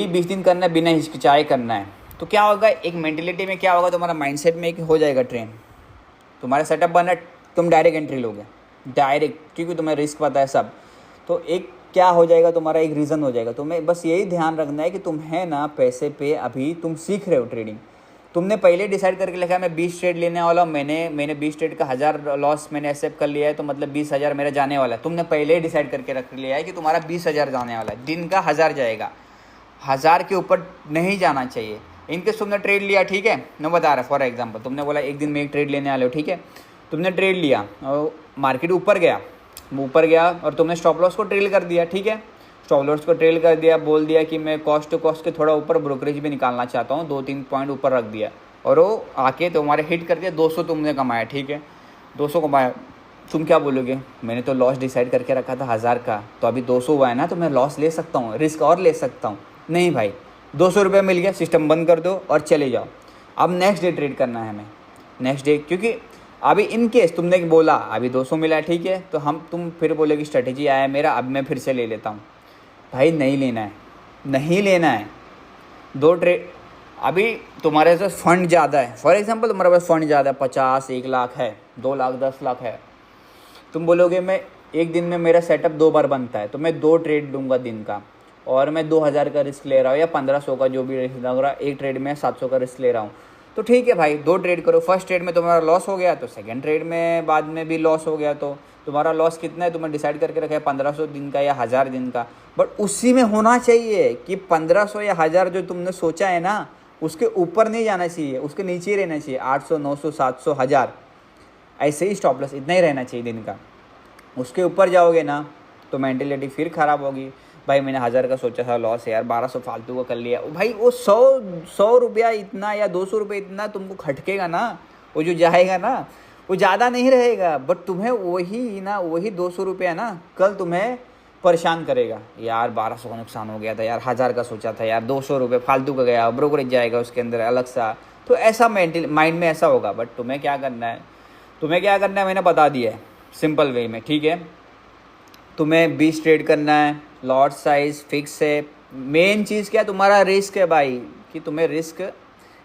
20 दिन करना है, बिना हिचकिचाए करना है। तो क्या होगा, एक मेंटेलिटी में क्या होगा, तुम्हारा माइंडसेट में एक हो जाएगा ट्रेन, तुम्हारा सेटअप बना, तुम डायरेक्ट एंट्री लोगे, डायरेक्ट, क्योंकि तुम्हें रिस्क पता है सब। तो एक क्या हो जाएगा, तुम्हारा एक रीज़न हो जाएगा। तुम्हें बस यही ध्यान रखना है कि तुम है ना पैसे पे, अभी तुम सीख रहे हो ट्रेडिंग, तुमने पहले डिसाइड करके लिखा है मैं 20 ट्रेड लेने वाला हूँ, मैंने 20 ट्रेड का 1000 लॉस मैंने एक्सेप्ट कर लिया है, तो मतलब 20,000 मेरा जाने वाला है। तुमने पहले ही डिसाइड करके रख लिया है कि तुम्हारा 20,000 जाने वाला है, दिन का 1000 जाएगा, 1000 के ऊपर नहीं जाना चाहिए। इनकेस तुमने ट्रेड लिया, ठीक है, मैं बता रहा फॉर एग्जाम्पल, तुमने बोला एक दिन में एक ट्रेड लेने वाले हो, ठीक है, तुमने ट्रेड लिया और मार्केट ऊपर गया और तुमने स्टॉप लॉस को ट्रेल कर दिया, ठीक है, स्टॉप लॉस को ट्रेल कर दिया, बोल दिया कि मैं कॉस्ट टू कॉस्ट के थोड़ा ऊपर ब्रोकरेज भी निकालना चाहता हूँ, 2-3 पॉइंट ऊपर रख दिया, और वो आके तुम्हारे हिट कर दिया, 200 तुमने कमाया, ठीक है, 200 कमाया, तुम क्या बोलोगे, मैंने तो लॉस डिसाइड करके रखा था 1000 का, तो अभी 200 हुआ है ना, तो मैं लॉस ले सकता हूँ, रिस्क और ले सकता हूँ। नहीं भाई, 200 रुपये मिल गया, सिस्टम बंद कर दो और चले जाओ। अब नेक्स्ट डे ट्रेड करना है हमें, नेक्स्ट डे, क्योंकि अभी इन केस तुमने बोला अभी 200 मिला है, ठीक है, तो तुम फिर बोलोगे स्ट्रेटेजी आया मेरा, अब मैं फिर से ले लेता हूँ। भाई नहीं लेना है, नहीं लेना है। दो ट्रेड, अभी तुम्हारे पास फंड ज़्यादा है, फॉर एग्जांपल तुम्हारे पास फंड ज़्यादा है, 50, 1 लाख है, 2 लाख, 10 लाख है, तुम बोलोगे मैं एक दिन में मेरा सेटअप 2 बार बनता है तो मैं 2 ट्रेड लूँगा दिन का, और मैं 2000 का रिस्क ले रहा हूँ या 1500 का, जो भी रिस्क लग रहा है, एक ट्रेड में 700 का रिस्क ले रहा हूँ, तो ठीक है भाई 2 ट्रेड करो। फर्स्ट ट्रेड में तुम्हारा लॉस हो गया तो सेकंड ट्रेड में बाद में भी लॉस हो गया, तो तुम्हारा लॉस कितना है तुमने डिसाइड करके रखा है, 1500 दिन का या 1000 दिन का, बट उसी में होना चाहिए कि 1500 या 1000 जो तुमने सोचा है ना उसके ऊपर नहीं जाना चाहिए, उसके नीचे ही रहना चाहिए। 800, 900, 700, 1000 ऐसे ही स्टॉप लॉस इतना ही रहना चाहिए दिन का। उसके ऊपर जाओगे ना तो मेंटेलिटी फिर ख़राब होगी। भाई मैंने 1000 का सोचा था, लॉस है यार, 1200 फालतू का कर लिया। भाई वो 100 रुपया इतना या 200 रुपये इतना तुमको खटकेगा ना, वो जो जाएगा ना वो ज़्यादा नहीं रहेगा, बट तुम्हें वही 200 रुपया ना कल तुम्हें परेशान करेगा। यार 1200 का नुकसान हो गया था यार, 1000 का सोचा था यार, 200 रुपये फालतू का गया, ब्रोकरेज जाएगा उसके अंदर अलग सा, तो ऐसा माइंड में ऐसा होगा। बट तुम्हें क्या करना है मैंने बता दिया है सिंपल वे में, ठीक है। तुम्हें 20 ट्रेड करना है, लॉट साइज फिक्स है, मेन चीज़ क्या, तुम्हारा रिस्क है भाई, कि तुम्हें रिस्क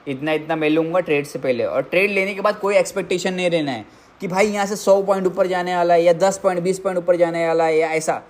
इतना मैं लूँगा ट्रेड से पहले, और ट्रेड लेने के बाद कोई एक्सपेक्टेशन नहीं रहना है कि भाई यहाँ से 100 पॉइंट ऊपर जाने वाला है या 10 पॉइंट 20 पॉइंट ऊपर जाने वाला है या ऐसा।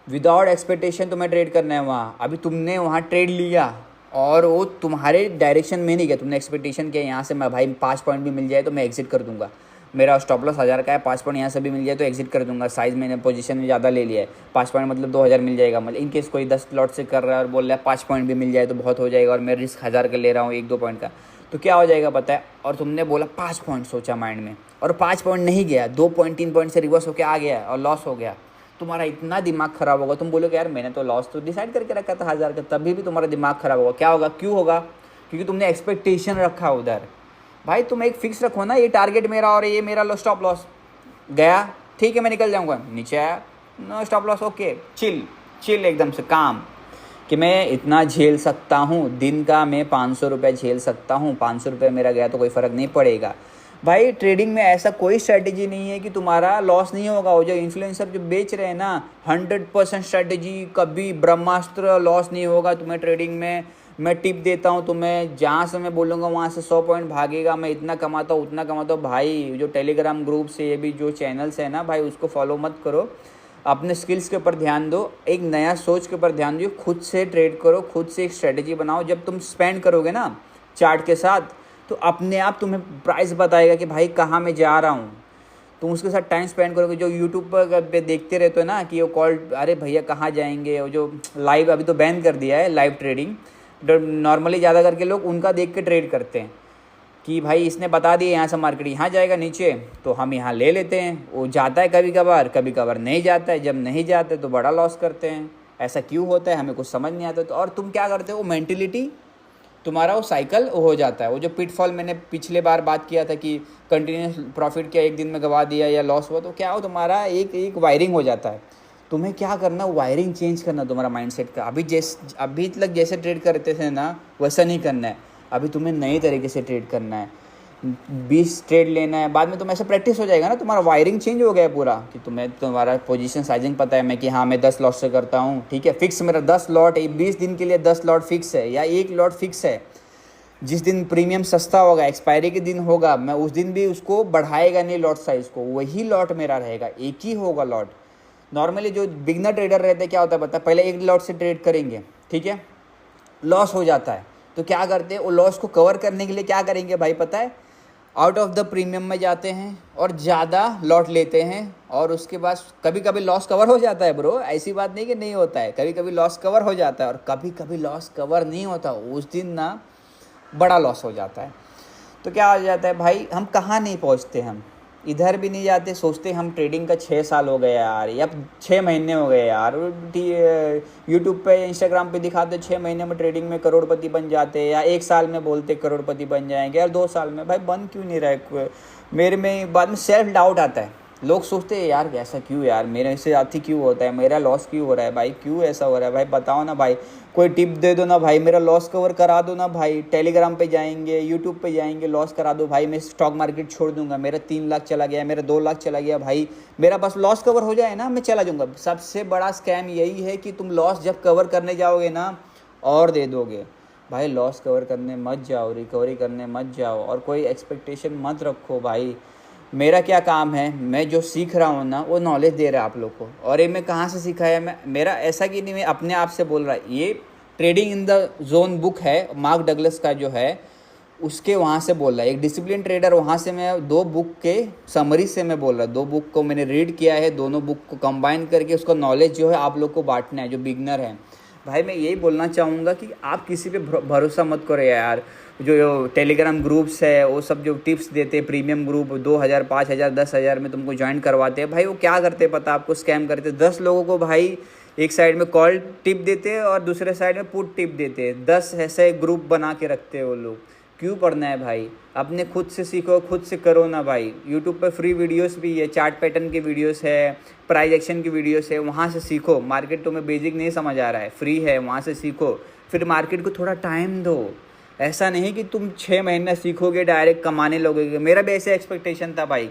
विदाउट एक्सपेक्टेशन तुम्हें ट्रेड करना है वहाँ। अभी तुमने वहाँ ट्रेड लिया और वो तुम्हारे डायरेक्शन में नहीं गया, तुमने एक्सपेक्टेशन किया यहाँ से मैं भाई 5 पॉइंट भी मिल जाए तो मैं एग्जिट कर दूंगा, मेरा स्टॉप लॉस 1000 का है, 5 पॉइंट यहाँ से भी मिल जाए तो एग्जिट कर दूंगा, साइज़ मैंने पोजीशन में ज़्यादा ले लिया है, 5 पॉइंट मतलब 2000 मिल जाएगा। मतलब इन केस कोई 10 लॉट से कर रहा है और बोल रहा है 5 पॉइंट भी मिल जाए तो बहुत हो जाएगा, और मैं रिस्क 1000 का ले रहा हूँ 1-2 पॉइंट का, तो क्या हो जाएगा पता है। और तुमने बोला 5 पॉइंट सोचा माइंड में, और 5 पॉइंट नहीं गया, 2 पॉइंट 3 पॉइंट से रिवर्स होकर आ गया और लॉस हो गया, तुम्हारा इतना दिमाग खराब होगा। तुम बोलोगे यार मैंने तो लॉस तो डिसाइड करके रखा था 1000 का, तभी भी तुम्हारा दिमाग खराब होगा। क्या होगा, क्यों होगा, क्योंकि तुमने एक्सपेक्टेशन रखा उधर। भाई तुम एक फिक्स रखो ना, ये टारगेट मेरा और ये मेरा स्टॉप लॉस गया, ठीक है मैं निकल जाऊंगा, नीचे आया no stop loss, okay chill एकदम से काम, कि मैं इतना झेल सकता हूँ दिन का, मैं 500 रुपये झेल सकता हूँ, 500 रुपये मेरा गया तो कोई फ़र्क नहीं पड़ेगा। भाई ट्रेडिंग में ऐसा कोई स्ट्रैटेजी नहीं है कि तुम्हारा लॉस नहीं होगा। वो जो इन्फ्लुएंसर जो बेच रहे हैं ना 100% स्ट्रैटेजी, कभी ब्रह्मास्त्र लॉस नहीं होगा तुम्हें ट्रेडिंग में। मैं टिप देता हूँ तुम्हें, जहाँ से मैं बोलूँगा वहाँ से 100 पॉइंट भागेगा, मैं इतना कमाता हूँ उतना कमाता हूँ। भाई जो टेलीग्राम ग्रुप से ये भी जो चैनल्स है ना भाई, उसको फॉलो मत करो, अपने स्किल्स के ऊपर ध्यान दो, एक नया सोच के ऊपर ध्यान दो, खुद से ट्रेड करो, खुद से एक स्ट्रेटेजी बनाओ। जब तुम स्पेंड करोगे ना चार्ट के साथ तो अपने आप तुम्हें प्राइस बताएगा कि भाई कहाँ मैं जा रहा हूँ। तुम उसके साथ टाइम स्पेंड करोगे। जो यूट्यूब पर देखते रहते हो ना कि वो कॉल, अरे भैया कहाँ जाएंगे, वो जो लाइव अभी तो बैन कर दिया है लाइव ट्रेडिंग, नॉर्मली ज़्यादा करके लोग उनका देख के ट्रेड करते हैं कि भाई इसने बता दिया यहाँ से मार्केट यहाँ जाएगा नीचे तो हम यहाँ ले लेते हैं। वो जाता है कभी कभार नहीं जाता है, जब नहीं जाते तो बड़ा लॉस करते हैं। ऐसा क्यों होता है हमें कुछ समझ नहीं आता। तो और तुम क्या करते हो, वो मेंटेलिटी तुम्हारा वो साइकिल हो जाता है। वो जो पिटफॉल मैंने पिछले बार बात किया था कि कंटिन्यूस प्रॉफिट क्या एक दिन में गवा दिया या लॉस हुआ, तो क्या हो तुम्हारा एक वायरिंग हो जाता है। तुम्हें क्या करना, वायरिंग चेंज करना तुम्हारा माइंडसेट का। अभी तक जैसे ट्रेड करते थे ना वैसा नहीं करना है, अभी तुम्हें नए तरीके से ट्रेड करना है। 20 ट्रेड लेना है, बाद में तुम ऐसे प्रैक्टिस हो जाएगा ना, तुम्हारा वायरिंग चेंज हो गया पूरा कि तुम्हारा पोजीशन साइजिंग पता है मैं कि हाँ मैं 10 लॉट से करता हूँ, ठीक है फिक्स मेरा 10 लॉट है, 20 दिन के लिए 10 लॉट फिक्स है या 1 लॉट फिक्स है। जिस दिन प्रीमियम सस्ता होगा, एक्सपायरी के दिन होगा, मैं उस दिन भी उसको बढ़ाएगा नहीं लॉट साइज़ को, वही लॉट मेरा रहेगा, एक ही होगा लॉट। नॉर्मली जो बिगनर ट्रेडर रहते हैं क्या होता है पता है, पहले 1 लॉट से ट्रेड करेंगे, ठीक है, लॉस हो जाता है तो क्या करते हैं, वो लॉस को कवर करने के लिए क्या करेंगे भाई पता है, आउट ऑफ द प्रीमियम में जाते हैं और ज़्यादा लॉट लेते हैं। और उसके बाद कभी कभी लॉस कवर हो जाता है ब्रो, ऐसी बात नहीं कि नहीं होता है, कभी कभी लॉस कवर हो जाता है और कभी कभी लॉस कवर नहीं होता, उस दिन ना बड़ा लॉस हो जाता है। तो क्या हो जाता है भाई, हम कहाँ नहीं पहुँचते, हम इधर भी नहीं जाते, सोचते हम ट्रेडिंग का 6 साल हो गए यार या 6 महीने हो गए यार, यूट्यूब पे इंस्टाग्राम पे दिखाते 6 महीने में ट्रेडिंग में करोड़पति बन जाते हैं, या 1 साल में बोलते करोड़पति बन जाएंगे यार, 2 साल में। भाई बन क्यों नहीं रहे, मेरे में बाद में सेल्फ डाउट आता है लोग सोचते हैं यार ऐसा क्यों, यार मेरे से आती क्यों होता है, मेरा लॉस क्यों हो रहा है भाई, क्यों ऐसा हो रहा है भाई, बताओ ना भाई, कोई टिप दे दो ना भाई, मेरा लॉस कवर करा दो ना भाई। टेलीग्राम पे जाएंगे, यूट्यूब पे जाएंगे, लॉस करा दो भाई, मैं स्टॉक मार्केट छोड़ दूंगा, मेरा 3 लाख चला गया, मेरा 2 लाख चला गया भाई, मेरा बस लॉस कवर हो जाए ना मैं चला जाऊंगा। सबसे बड़ा स्कैम यही है कि तुम लॉस जब कवर करने जाओगे ना और दे दोगे भाई। लॉस कवर करने मत जाओ, रिकवरी करने मत जाओ, और कोई एक्सपेक्टेशन मत रखो भाई। मेरा क्या काम है, मैं जो सीख रहा हूँ ना वो नॉलेज दे रहा है आप लोग को। और ये मैं कहाँ से सीखा है, मैं मेरा ऐसा कि नहीं मैं अपने आप से बोल रहा, ये trading in the zone book है मार्क डगलस का जो है, उसके वहाँ से बोल रहा है, एक डिसिप्लिन ट्रेडर, वहाँ से मैं 2 बुक के समरी से मैं बोल रहा, 2 बुक को मैंने रीड किया है, दोनों बुक को कंबाइन करके उसका नॉलेज जो है आप लोग को बांटना है जो बिगनर है। भाई मैं यही बोलना चाहूँगा कि आप किसी पे भरोसा मत करो यार। जो टेलीग्राम ग्रुप्स है वो सब जो टिप्स देते हैं, प्रीमियम ग्रुप 2,000 5,000 10,000 में तुमको ज्वाइन करवाते हैं भाई, वो क्या करते हैं पता आपको, स्कैम करते हैं। 10 लोगों को भाई एक साइड में कॉल टिप देते हैं और दूसरे साइड में पुट टिप देते हैं। 10 ऐसे ग्रुप बना के रखते हैं वो लोग। क्यों पढ़ना है भाई, अपने खुद से सीखो, खुद से करो ना भाई। यूट्यूब पर फ्री वीडियोस भी है, चार्ट पैटर्न की वीडियोस है, प्राइस एक्शन की वीडियोस है, वहाँ से सीखो। मार्केट तुम्हें बेसिक नहीं समझ आ रहा है, फ्री है, वहाँ से सीखो। फिर मार्केट को थोड़ा टाइम दो। ऐसा नहीं कि तुम 6 महीने सीखोगे डायरेक्ट कमाने लगोगे। मेरा भी ऐसे एक्सपेक्टेशन था भाई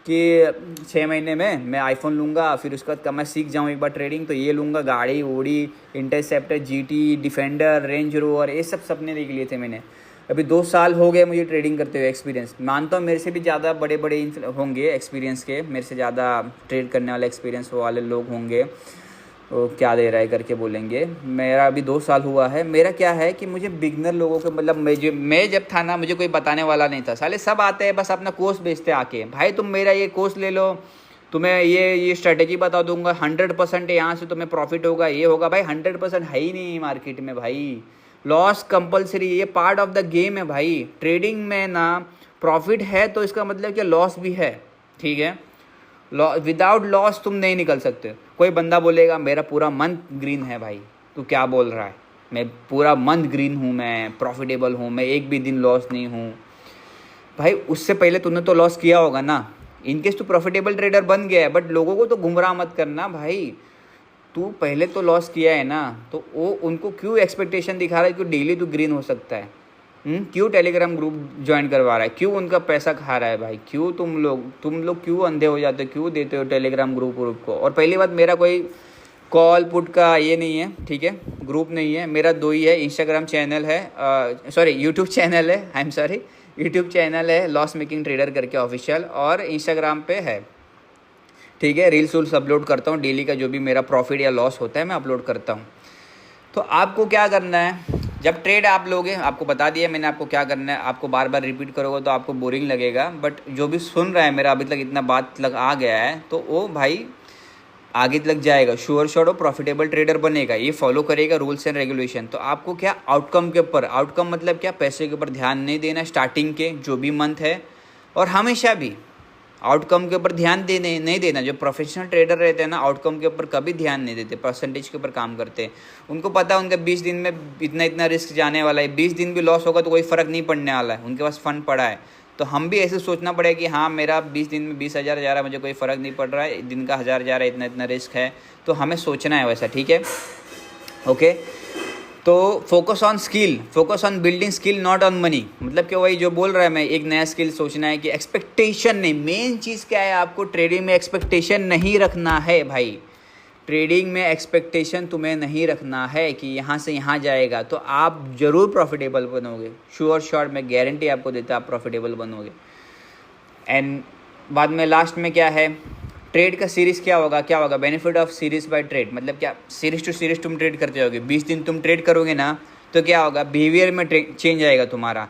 कि 6 महीने में मैं आईफोन लूँगा, फिर उसके बाद मैं सीख जाऊँ एक बार ट्रेडिंग तो ये लूँगा, गाड़ी वोड़ी, Interceptor, GT, Defender, Range Rover, ये सब सपने देख लिए थे मैंने। अभी 2 साल हो गए मुझे ट्रेडिंग करते हुए, एक्सपीरियंस मानता हूँ मेरे से भी ज़्यादा बड़े बड़े होंगे एक्सपीरियंस के, मेरे से ज़्यादा ट्रेड करने वाले एक्सपीरियंस वाले लोग होंगे, वो क्या दे रहा है करके बोलेंगे। मेरा अभी 2 साल हुआ है। मेरा क्या है कि मुझे बिगनर लोगों के मतलब मैं जब था ना, मुझे कोई बताने वाला नहीं था। साले सब आते हैं बस अपना कोर्स बेचते आके, भाई तुम मेरा ये कोर्स ले लो, तुम्हें ये स्ट्रेटेजी बता दूंगा, 100% यहाँ से तुम्हें प्रॉफिट होगा, ये होगा। भाई 100% है ही नहीं मार्केट में भाई। लॉस कंपलसरी, ये पार्ट ऑफ द गेम है भाई। ट्रेडिंग में ना प्रॉफिट है तो इसका मतलब कि लॉस भी है, ठीक है। विदाउट लॉस तुम नहीं निकल सकते। कोई बंदा बोलेगा मेरा पूरा मंथ ग्रीन है, भाई तू क्या बोल रहा है, मैं पूरा मंथ ग्रीन हूँ, मैं प्रॉफिटेबल हूँ, मैं एक भी दिन लॉस नहीं हूँ। भाई उससे पहले तूने तो लॉस किया होगा ना, इनकेस तू प्रॉफिटेबल ट्रेडर बन गया है। बट लोगों को तो गुमराह मत करना भाई, तू पहले तो लॉस किया है ना, तो वो उनको क्यों एक्सपेक्टेशन दिखा रहा है कि डेली तू ग्रीन हो सकता है। क्यों टेलीग्राम ग्रुप ज्वाइन करवा रहा है, क्यों उनका पैसा खा रहा है भाई, क्यों तुम लोग क्यों अंधे हो जाते हो, क्यों देते हो टेलीग्राम ग्रुप को। और पहली बात, मेरा कोई कॉल पुट का ये नहीं है, ठीक है, ग्रुप नहीं है। मेरा 2 ही है, इंस्टाग्राम चैनल है, सॉरी यूट्यूब चैनल है, I am sorry, YouTube channel है लॉस मेकिंग ट्रेडर करके ऑफिशियल, और इंस्टाग्राम पे है, ठीक है। रील्स वूल्स अपलोड करता हूँ डेली का, जो भी मेरा प्रॉफिट या लॉस होता है मैं अपलोड करता हूँ। तो आपको क्या करना है, जब ट्रेड आप लोगे, आपको बता दिया मैंने आपको क्या करना है। आपको बार बार रिपीट करोगे तो आपको बोरिंग लगेगा, बट जो भी सुन रहा है मेरा अभी तक इतना बात लग आ गया है, तो वो भाई आगे तक जाएगा, श्योर शॉट वो प्रॉफिटेबल ट्रेडर बनेगा, ये फॉलो करेगा रूल्स एंड रेगुलेशन। तो आपको क्या आउटकम के ऊपर, आउटकम मतलब क्या, पैसे के ऊपर ध्यान नहीं देना स्टार्टिंग के जो भी मंथ है, और हमेशा भी आउटकम के ऊपर ध्यान नहीं देना। जो प्रोफेशनल ट्रेडर रहते हैं ना, आउटकम के ऊपर कभी ध्यान नहीं देते, परसेंटेज के ऊपर काम करते हैं। उनको पता है उनका 20 दिन में इतना रिस्क जाने वाला है, 20 दिन भी लॉस होगा तो कोई फ़र्क नहीं पड़ने वाला है, उनके पास फंड पड़ा है। तो हम भी ऐसे सोचना पड़ेगा कि हाँ मेरा 20 दिन में 20,000 जा रहा है, मुझे कोई फ़र्क नहीं पड़ रहा है, दिन का 1,000 जा रहा है, इतना रिस्क है। तो हमें सोचना है वैसा, ठीक है, ओके। तो focus on skill, focus on building skill, not on money. मतलब कि वही जो बोल रहा है मैं, एक नया स्किल सोचना है कि एक्सपेक्टेशन नहीं। मेन चीज़ क्या है, आपको ट्रेडिंग में एक्सपेक्टेशन नहीं रखना है भाई। ट्रेडिंग में एक्सपेक्टेशन तुम्हें नहीं रखना है कि यहाँ से यहाँ जाएगा, तो आप ज़रूर प्रॉफिटेबल बनोगे, श्योर शॉट, मैं गारंटी आपको देता आप प्रॉफिटेबल बनोगे। एंड बाद में लास्ट में क्या है, ट्रेड का सीरीज़ क्या होगा, benefit of series by trade. मतलब क्या, सीरीज़ टू सीरीज़ तुम ट्रेड करते होगे, 20 दिन तुम ट्रेड करोगे ना, तो क्या होगा, बिहेवियर में चेंज आएगा तुम्हारा,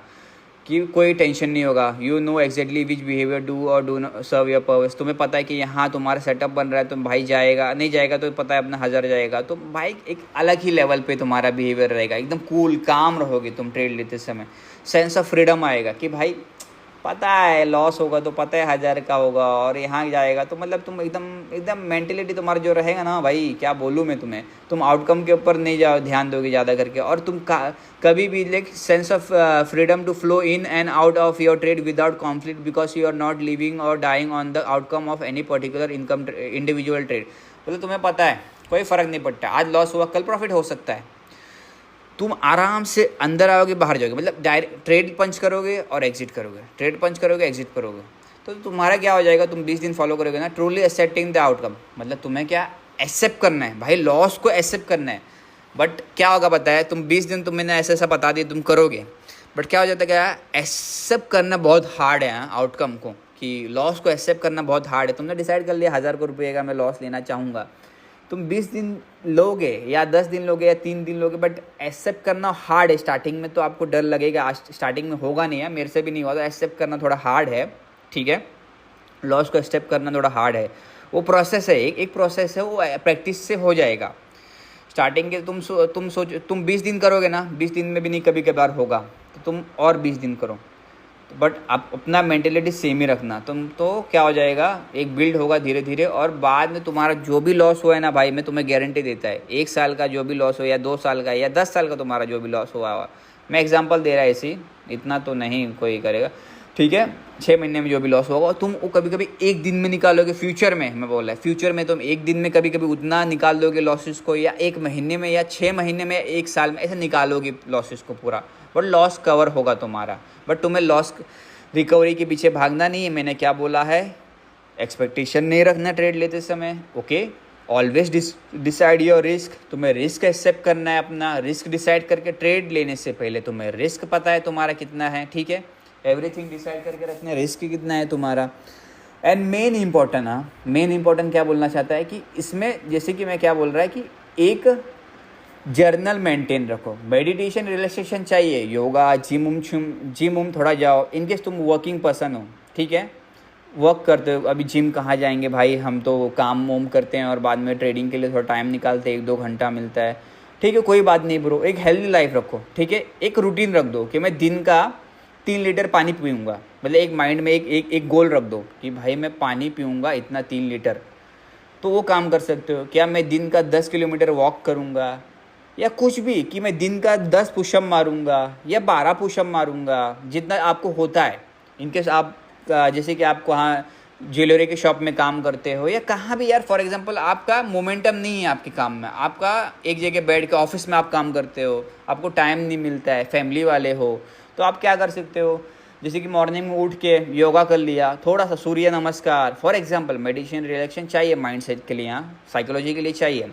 कि कोई टेंशन नहीं होगा। You know exactly which behaviour do और डू सर्व योर पर्पस। तुम्हें पता है कि यहाँ तुम्हारा सेटअप बन रहा है, तुम भाई जाएगा, नहीं जाएगा तो पता है अपना 1,000 जाएगा। तो भाई एक अलग ही लेवल पे तुम्हारा बिहेवियर रहेगा, एकदम कूल काम रहोगे तुम ट्रेड लेते समय। सेंस ऑफ फ्रीडम आएगा कि भाई पता है लॉस होगा तो पता है 1000 का होगा, और यहाँ जाएगा तो मतलब तुम एकदम एकदम मेंटेलिटी तुम्हारा जो रहेगा ना भाई, क्या बोलूँ मैं तुम्हें, तुम आउटकम के ऊपर नहीं जाओ ध्यान दोगे ज़्यादा करके, और तुम कभी भी like sense of freedom to flow in and out of your trade without conflict because you are not living और dying on the outcome of any particular income individual trade. मतलब तुम्हें पता है कोई फ़र्क नहीं पड़ता, आज लॉस हुआ कल प्रॉफिट हो सकता है, तुम आराम से अंदर आओगे बाहर जाओगे, मतलब डायरेक्ट ट्रेड पंच करोगे और एग्जिट करोगे, ट्रेड पंच करोगे एग्जिट करोगे, तो तुम्हारा क्या हो जाएगा, तुम 20 दिन फॉलो करोगे ना, ट्रूली एक्सेप्टिंग द आउटकम, मतलब तुम्हें क्या एक्सेप्ट करना है भाई, लॉस को एक्सेप्ट करना है। बट क्या होगा पता है, तुम 20 दिन मैंने ऐसा ऐसा बता दिया तुम करोगे, बट क्या हो जाता है, क्या एक्सेप्ट करना बहुत हार्ड है आउटकम को, कि लॉस को एक्सेप्ट करना बहुत हार्ड है। तुमने डिसाइड कर लिया 1000 रुपये का मैं लॉस लेना चाहूँगा, तुम 20 दिन लोगे या 10 दिन लोगे या 3 दिन लोगे, बट एक्सेप्ट करना हार्ड है। स्टार्टिंग में तो आपको डर लगेगा, आज स्टार्टिंग में होगा नहीं है, मेरे से भी नहीं हुआ, तो एक्सेप्ट करना थोड़ा हार्ड है, ठीक है, लॉस को एक्सेप्ट करना थोड़ा हार्ड है, वो प्रोसेस है, एक प्रोसेस है, वो प्रैक्टिस से हो जाएगा। स्टार्टिंग के तुम 20 दिन करोगे ना, 20 दिन में भी नहीं कभी कभार होगा, तो तुम और 20 दिन करो, बट आप अपना मेंटेलिटी सेम ही रखना, तुम तो क्या हो जाएगा, एक बिल्ड होगा धीरे धीरे, और बाद में तुम्हारा जो भी लॉस हुआ है ना भाई, मैं तुम्हें गारंटी देता है 1 साल का जो भी लॉस हो या 2 साल का या 10 साल का तुम्हारा जो भी लॉस हुआ, मैं एग्जांपल दे रहा है ऐसी, इतना तो नहीं कोई करेगा, ठीक है, 6 महीने में जो भी लॉस होगा तुम वो कभी कभी एक दिन में निकालोगे, फ्यूचर में मैं बोल रहा है, फ्यूचर में तुम एक दिन में कभी कभी उतना निकाल दोगे लॉसेस को, या 1 महीने में या 6 महीने में 1 साल में ऐसे निकालोगे लॉसेस को पूरा, बट लॉस कवर होगा तुम्हारा। बट तुम्हें लॉस रिकवरी के पीछे भागना नहीं है, मैंने क्या बोला है, एक्सपेक्टेशन नहीं रखना ट्रेड लेते समय, okay, always decide your risk, तुम्हें रिस्क एक्सेप्ट करना है, अपना रिस्क डिसाइड करके ट्रेड लेने से पहले तुम्हें रिस्क पता है तुम्हारा कितना है, ठीक है, एवरीथिंग डिसाइड करके रखना है, रिस्क कितना है तुम्हारा। एंड मेन इंपॉर्टेंट क्या बोलना चाहता है कि इसमें, जैसे कि मैं क्या बोल रहा है कि एक जर्नल मेंटेन रखो, मेडिटेशन रिलैक्सेशन चाहिए, योगा जिम थोड़ा जाओ, इनकेस तुम वर्किंग पर्सन हो, ठीक है, वर्क करते हो, अभी जिम कहाँ जाएंगे भाई, हम तो काम वोम करते हैं और बाद में ट्रेडिंग के लिए थोड़ा टाइम निकालते हैं, 1-2 घंटा मिलता है, ठीक है, कोई बात नहीं ब्रो, एक हेल्दी लाइफ रखो, ठीक है, एक रूटीन रख दो कि मैं दिन का 3 लीटर पानी पीऊँगा, मतलब एक माइंड में एक गोल रख दो कि भाई मैं पानी पीऊँगा इतना 3 लीटर, तो वो काम कर सकते हो। क्या मैं दिन का 10 किलोमीटर वॉक करूँगा, या कुछ भी, कि मैं दिन का 10 पुशअप मारूंगा या 12 पुशअप मारूंगा, जितना आपको होता है, इनकेस आप जैसे कि आप कहाँ ज्वेलरी के शॉप में काम करते हो या कहाँ भी यार, फॉर एग्जांपल आपका मोमेंटम नहीं है आपके काम में, आपका एक जगह बैठ के ऑफिस में आप काम करते हो, आपको टाइम नहीं मिलता है, फैमिली वाले हो, तो आप क्या कर सकते हो, जैसे कि मॉर्निंग में उठ के योगा कर लिया, थोड़ा सा सूर्य नमस्कार, फॉर एग्जांपल मेडिटेशन रिलैक्सेशन चाहिए माइंड सेट के लिए, साइकोलॉजी के लिए चाहिए,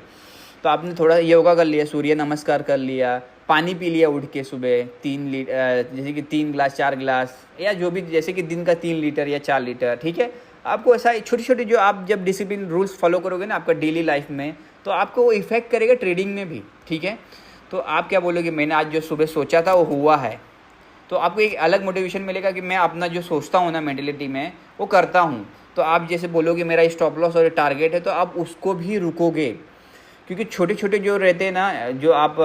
तो आपने थोड़ा योगा कर लिया, सूर्य नमस्कार कर लिया, पानी पी लिया उठ के सुबह 3 लीटर, जैसे कि 3 गिलास 4 गिलास, या जो भी, जैसे कि दिन का 3 लीटर या 4 लीटर, ठीक है, आपको ऐसा छोटी छोटी जो आप जब डिसिप्लिन रूल्स फॉलो करोगे ना आपका डेली लाइफ में, तो आपको वो इफेक्ट करेगा ट्रेडिंग में भी, ठीक है। तो आप क्या बोलोगे, मैंने आज जो सुबह सोचा था वो हुआ है, तो आपको एक अलग मोटिवेशन मिलेगा कि मैं अपना जो सोचता हूँ ना मेंटेलिटी में वो करता हूँ। तो आप जैसे बोलोगे मेरा स्टॉप लॉस और टारगेट है, तो आप उसको भी रुकोगे, क्योंकि छोटे छोटे जो रहते हैं ना, जो आप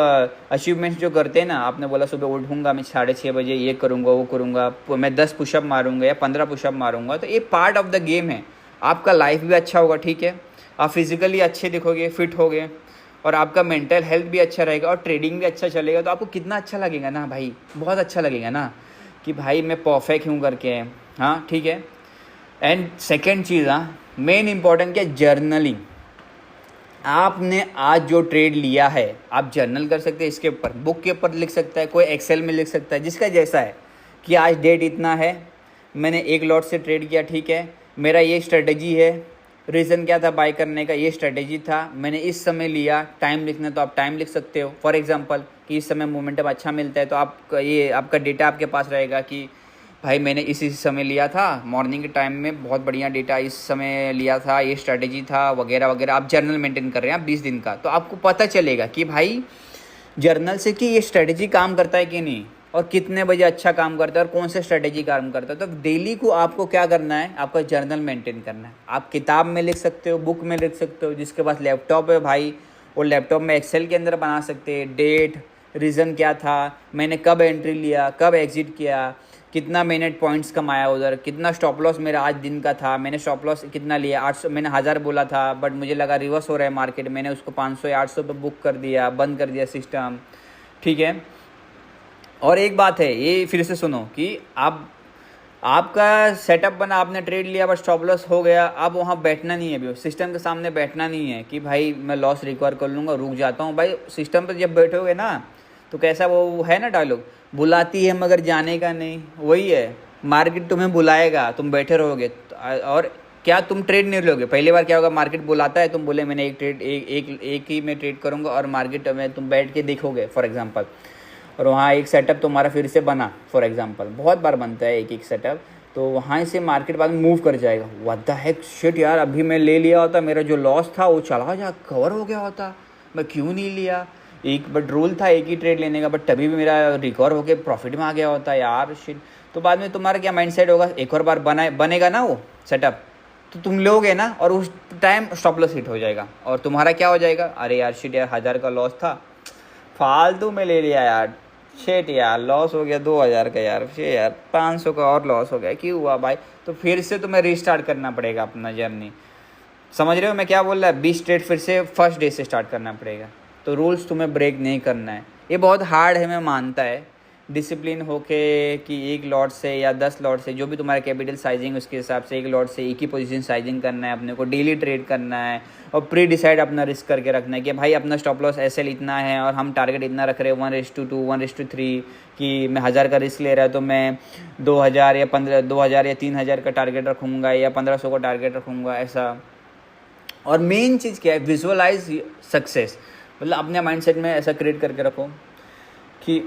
अचीवमेंट्स जो करते हैं ना, आपने बोला सुबह उठूंगा मैं 6:30 बजे, ये करूँगा वो करूँगा, मैं 10 पुशअप मारूंगा या 15 पुशअप मारूंगा, तो ये पार्ट ऑफ द गेम है। आपका लाइफ भी अच्छा होगा, ठीक है, आप फिजिकली अच्छे दिखोगे, फिट होगे, और आपका मेंटल हेल्थ भी अच्छा रहेगा और ट्रेडिंग भी अच्छा चलेगा, तो आपको कितना अच्छा लगेगा ना भाई, बहुत अच्छा लगेगा ना कि भाई मैं परफेक्ट हूँ करके, हाँ ठीक है। एंड सेकेंड चीज़, हाँ मेन इंपॉर्टेंट क्या, जर्नलिंग। आपने आज जो ट्रेड लिया है आप जर्नल कर सकते हैं, इसके ऊपर बुक के ऊपर लिख सकता है, कोई एक्सेल में लिख सकता है, जिसका जैसा है कि आज डेट इतना है, मैंने 1 लॉट से ट्रेड किया, ठीक है, मेरा ये स्ट्रेटजी है, रीज़न क्या था बाय करने का, ये स्ट्रेटजी था, मैंने इस समय लिया, टाइम लिखना तो आप टाइम लिख सकते हो, फॉर एग्जांपल कि इस समय मोमेंटम अच्छा मिलता है, तो आप ये आपका डेटा आपके पास रहेगा कि भाई मैंने इसी समय लिया था, मॉर्निंग के टाइम में बहुत बढ़िया डेटा इस समय लिया था, ये स्ट्रेटजी था वगैरह वगैरह। आप जर्नल मेंटेन कर रहे हैं आप 20 दिन का, तो आपको पता चलेगा कि भाई जर्नल से कि ये स्ट्रेटजी काम करता है कि नहीं, और कितने बजे अच्छा काम करता है और कौन से स्ट्रेटजी काम करता है। तो डेली को आपको क्या करना है, आपका जर्नल मेंटेन करना है। आप किताब में लिख सकते हो, बुक में लिख सकते हो, जिसके पास लैपटॉप है भाई वो लैपटॉप में एक्सेल के अंदर बना सकते हैं, डेट, रीज़न क्या था, मैंने कब एंट्री लिया, कब एग्जिट किया, कितना मैंने पॉइंट्स कमाया उधर, कितना स्टॉप लॉस मेरा आज दिन का था, मैंने स्टॉप लॉस कितना लिया, 800, मैंने 1000 बोला था बट मुझे लगा रिवर्स हो रहा है मार्केट, मैंने उसको 500 या 800 पे बुक कर दिया, बंद कर दिया सिस्टम, ठीक है। और एक बात है, ये फिर से सुनो कि आपका सेटअप बना, आपने ट्रेड लिया बट स्टॉप लॉस हो गया, अब वहाँ बैठना नहीं है, अभी सिस्टम के सामने बैठना नहीं है कि भाई मैं लॉस रिकवर कर लूँगा, रुक जाता हूँ। भाई सिस्टम पर जब बैठोगे ना तो कैसा वो है ना डायलॉग, बुलाती है मगर जाने का नहीं, वही है। मार्केट तुम्हें बुलाएगा, तुम बैठे रहोगे और क्या तुम ट्रेड नहीं लोगे। पहली बार क्या होगा, मार्केट बुलाता है, तुम बोले मैंने एक ट्रेड एक ही में ट्रेड करूँगा और मार्केट में तुम बैठ के देखोगे फॉर एग्जांपल, और वहाँ एक सेटअप तुम्हारा फिर से बना फॉर एग्जांपल, बहुत बार बनता है एक सेटअप, तो वहाँ से मार्केट बाद में मूव कर जाएगा। व्हाट द हेक शिट यार, अभी मैं ले लिया होता, मेरा जो लॉस था वो चला जा कवर हो गया होता, मैं क्यों नहीं लिया। एक बट रूल था एक ही ट्रेड लेने का, बट तभी भी मेरा रिकवर होकर प्रॉफिट में आ गया होता यार शिट। तो बाद में तुम्हारा क्या माइंडसेट होगा, एक और बार बनेगा ना वो सेटअप तो तुम लोगे ना, और उस टाइम स्टॉप लॉस हिट हो जाएगा और तुम्हारा क्या हो जाएगा, अरे यार शिट यार 1000 का लॉस था, फालतू में ले लिया यार, शेट यार लॉस हो गया 2000 का यार, शे यार 500 का और लॉस हो गया, क्यों हुआ भाई। तो फिर से तुम्हें रीस्टार्ट करना पड़ेगा अपना जर्नी, समझ रहे हो मैं क्या बोल रहा है। 20 ट्रेड फिर से फर्स्ट डे से स्टार्ट करना पड़ेगा। तो रूल्स तुम्हें ब्रेक नहीं करना है, ये बहुत हार्ड है मैं मानता है, डिसिप्लिन होके कि एक लॉट से या 10 लॉट से जो भी तुम्हारा कैपिटल साइजिंग उसके हिसाब से एक लॉट से एक ही पोजीशन साइजिंग करना है, अपने को डेली ट्रेड करना है और प्री डिसाइड अपना रिस्क करके रखना है कि भाई अपना स्टॉप लॉस एसएल इतना है और हम टारगेट इतना रख रहे हैं 1:2 1:3 कि मैं 1000 का रिस्क ले रहा है तो मैं 2000 या 2000 या 3000 का टारगेट रखूँगा या 1500 का टारगेट रखूँगा ऐसा। और मेन चीज़ क्या है, विजुअलाइज सक्सेस, मतलब अपने माइंडसेट में ऐसा क्रिएट करके रखो कि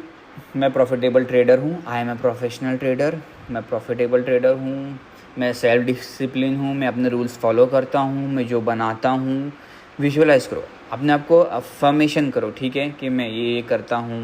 मैं प्रॉफिटेबल ट्रेडर हूँ, I am a professional trader, मैं प्रॉफिटेबल ट्रेडर हूँ, मैं सेल्फ डिसिप्लिन हूँ, मैं अपने रूल्स फॉलो करता हूँ, मैं जो बनाता हूँ। विजुअलाइज करो, अपने आप को अफर्मेशन करो, ठीक है कि मैं ये करता हूँ।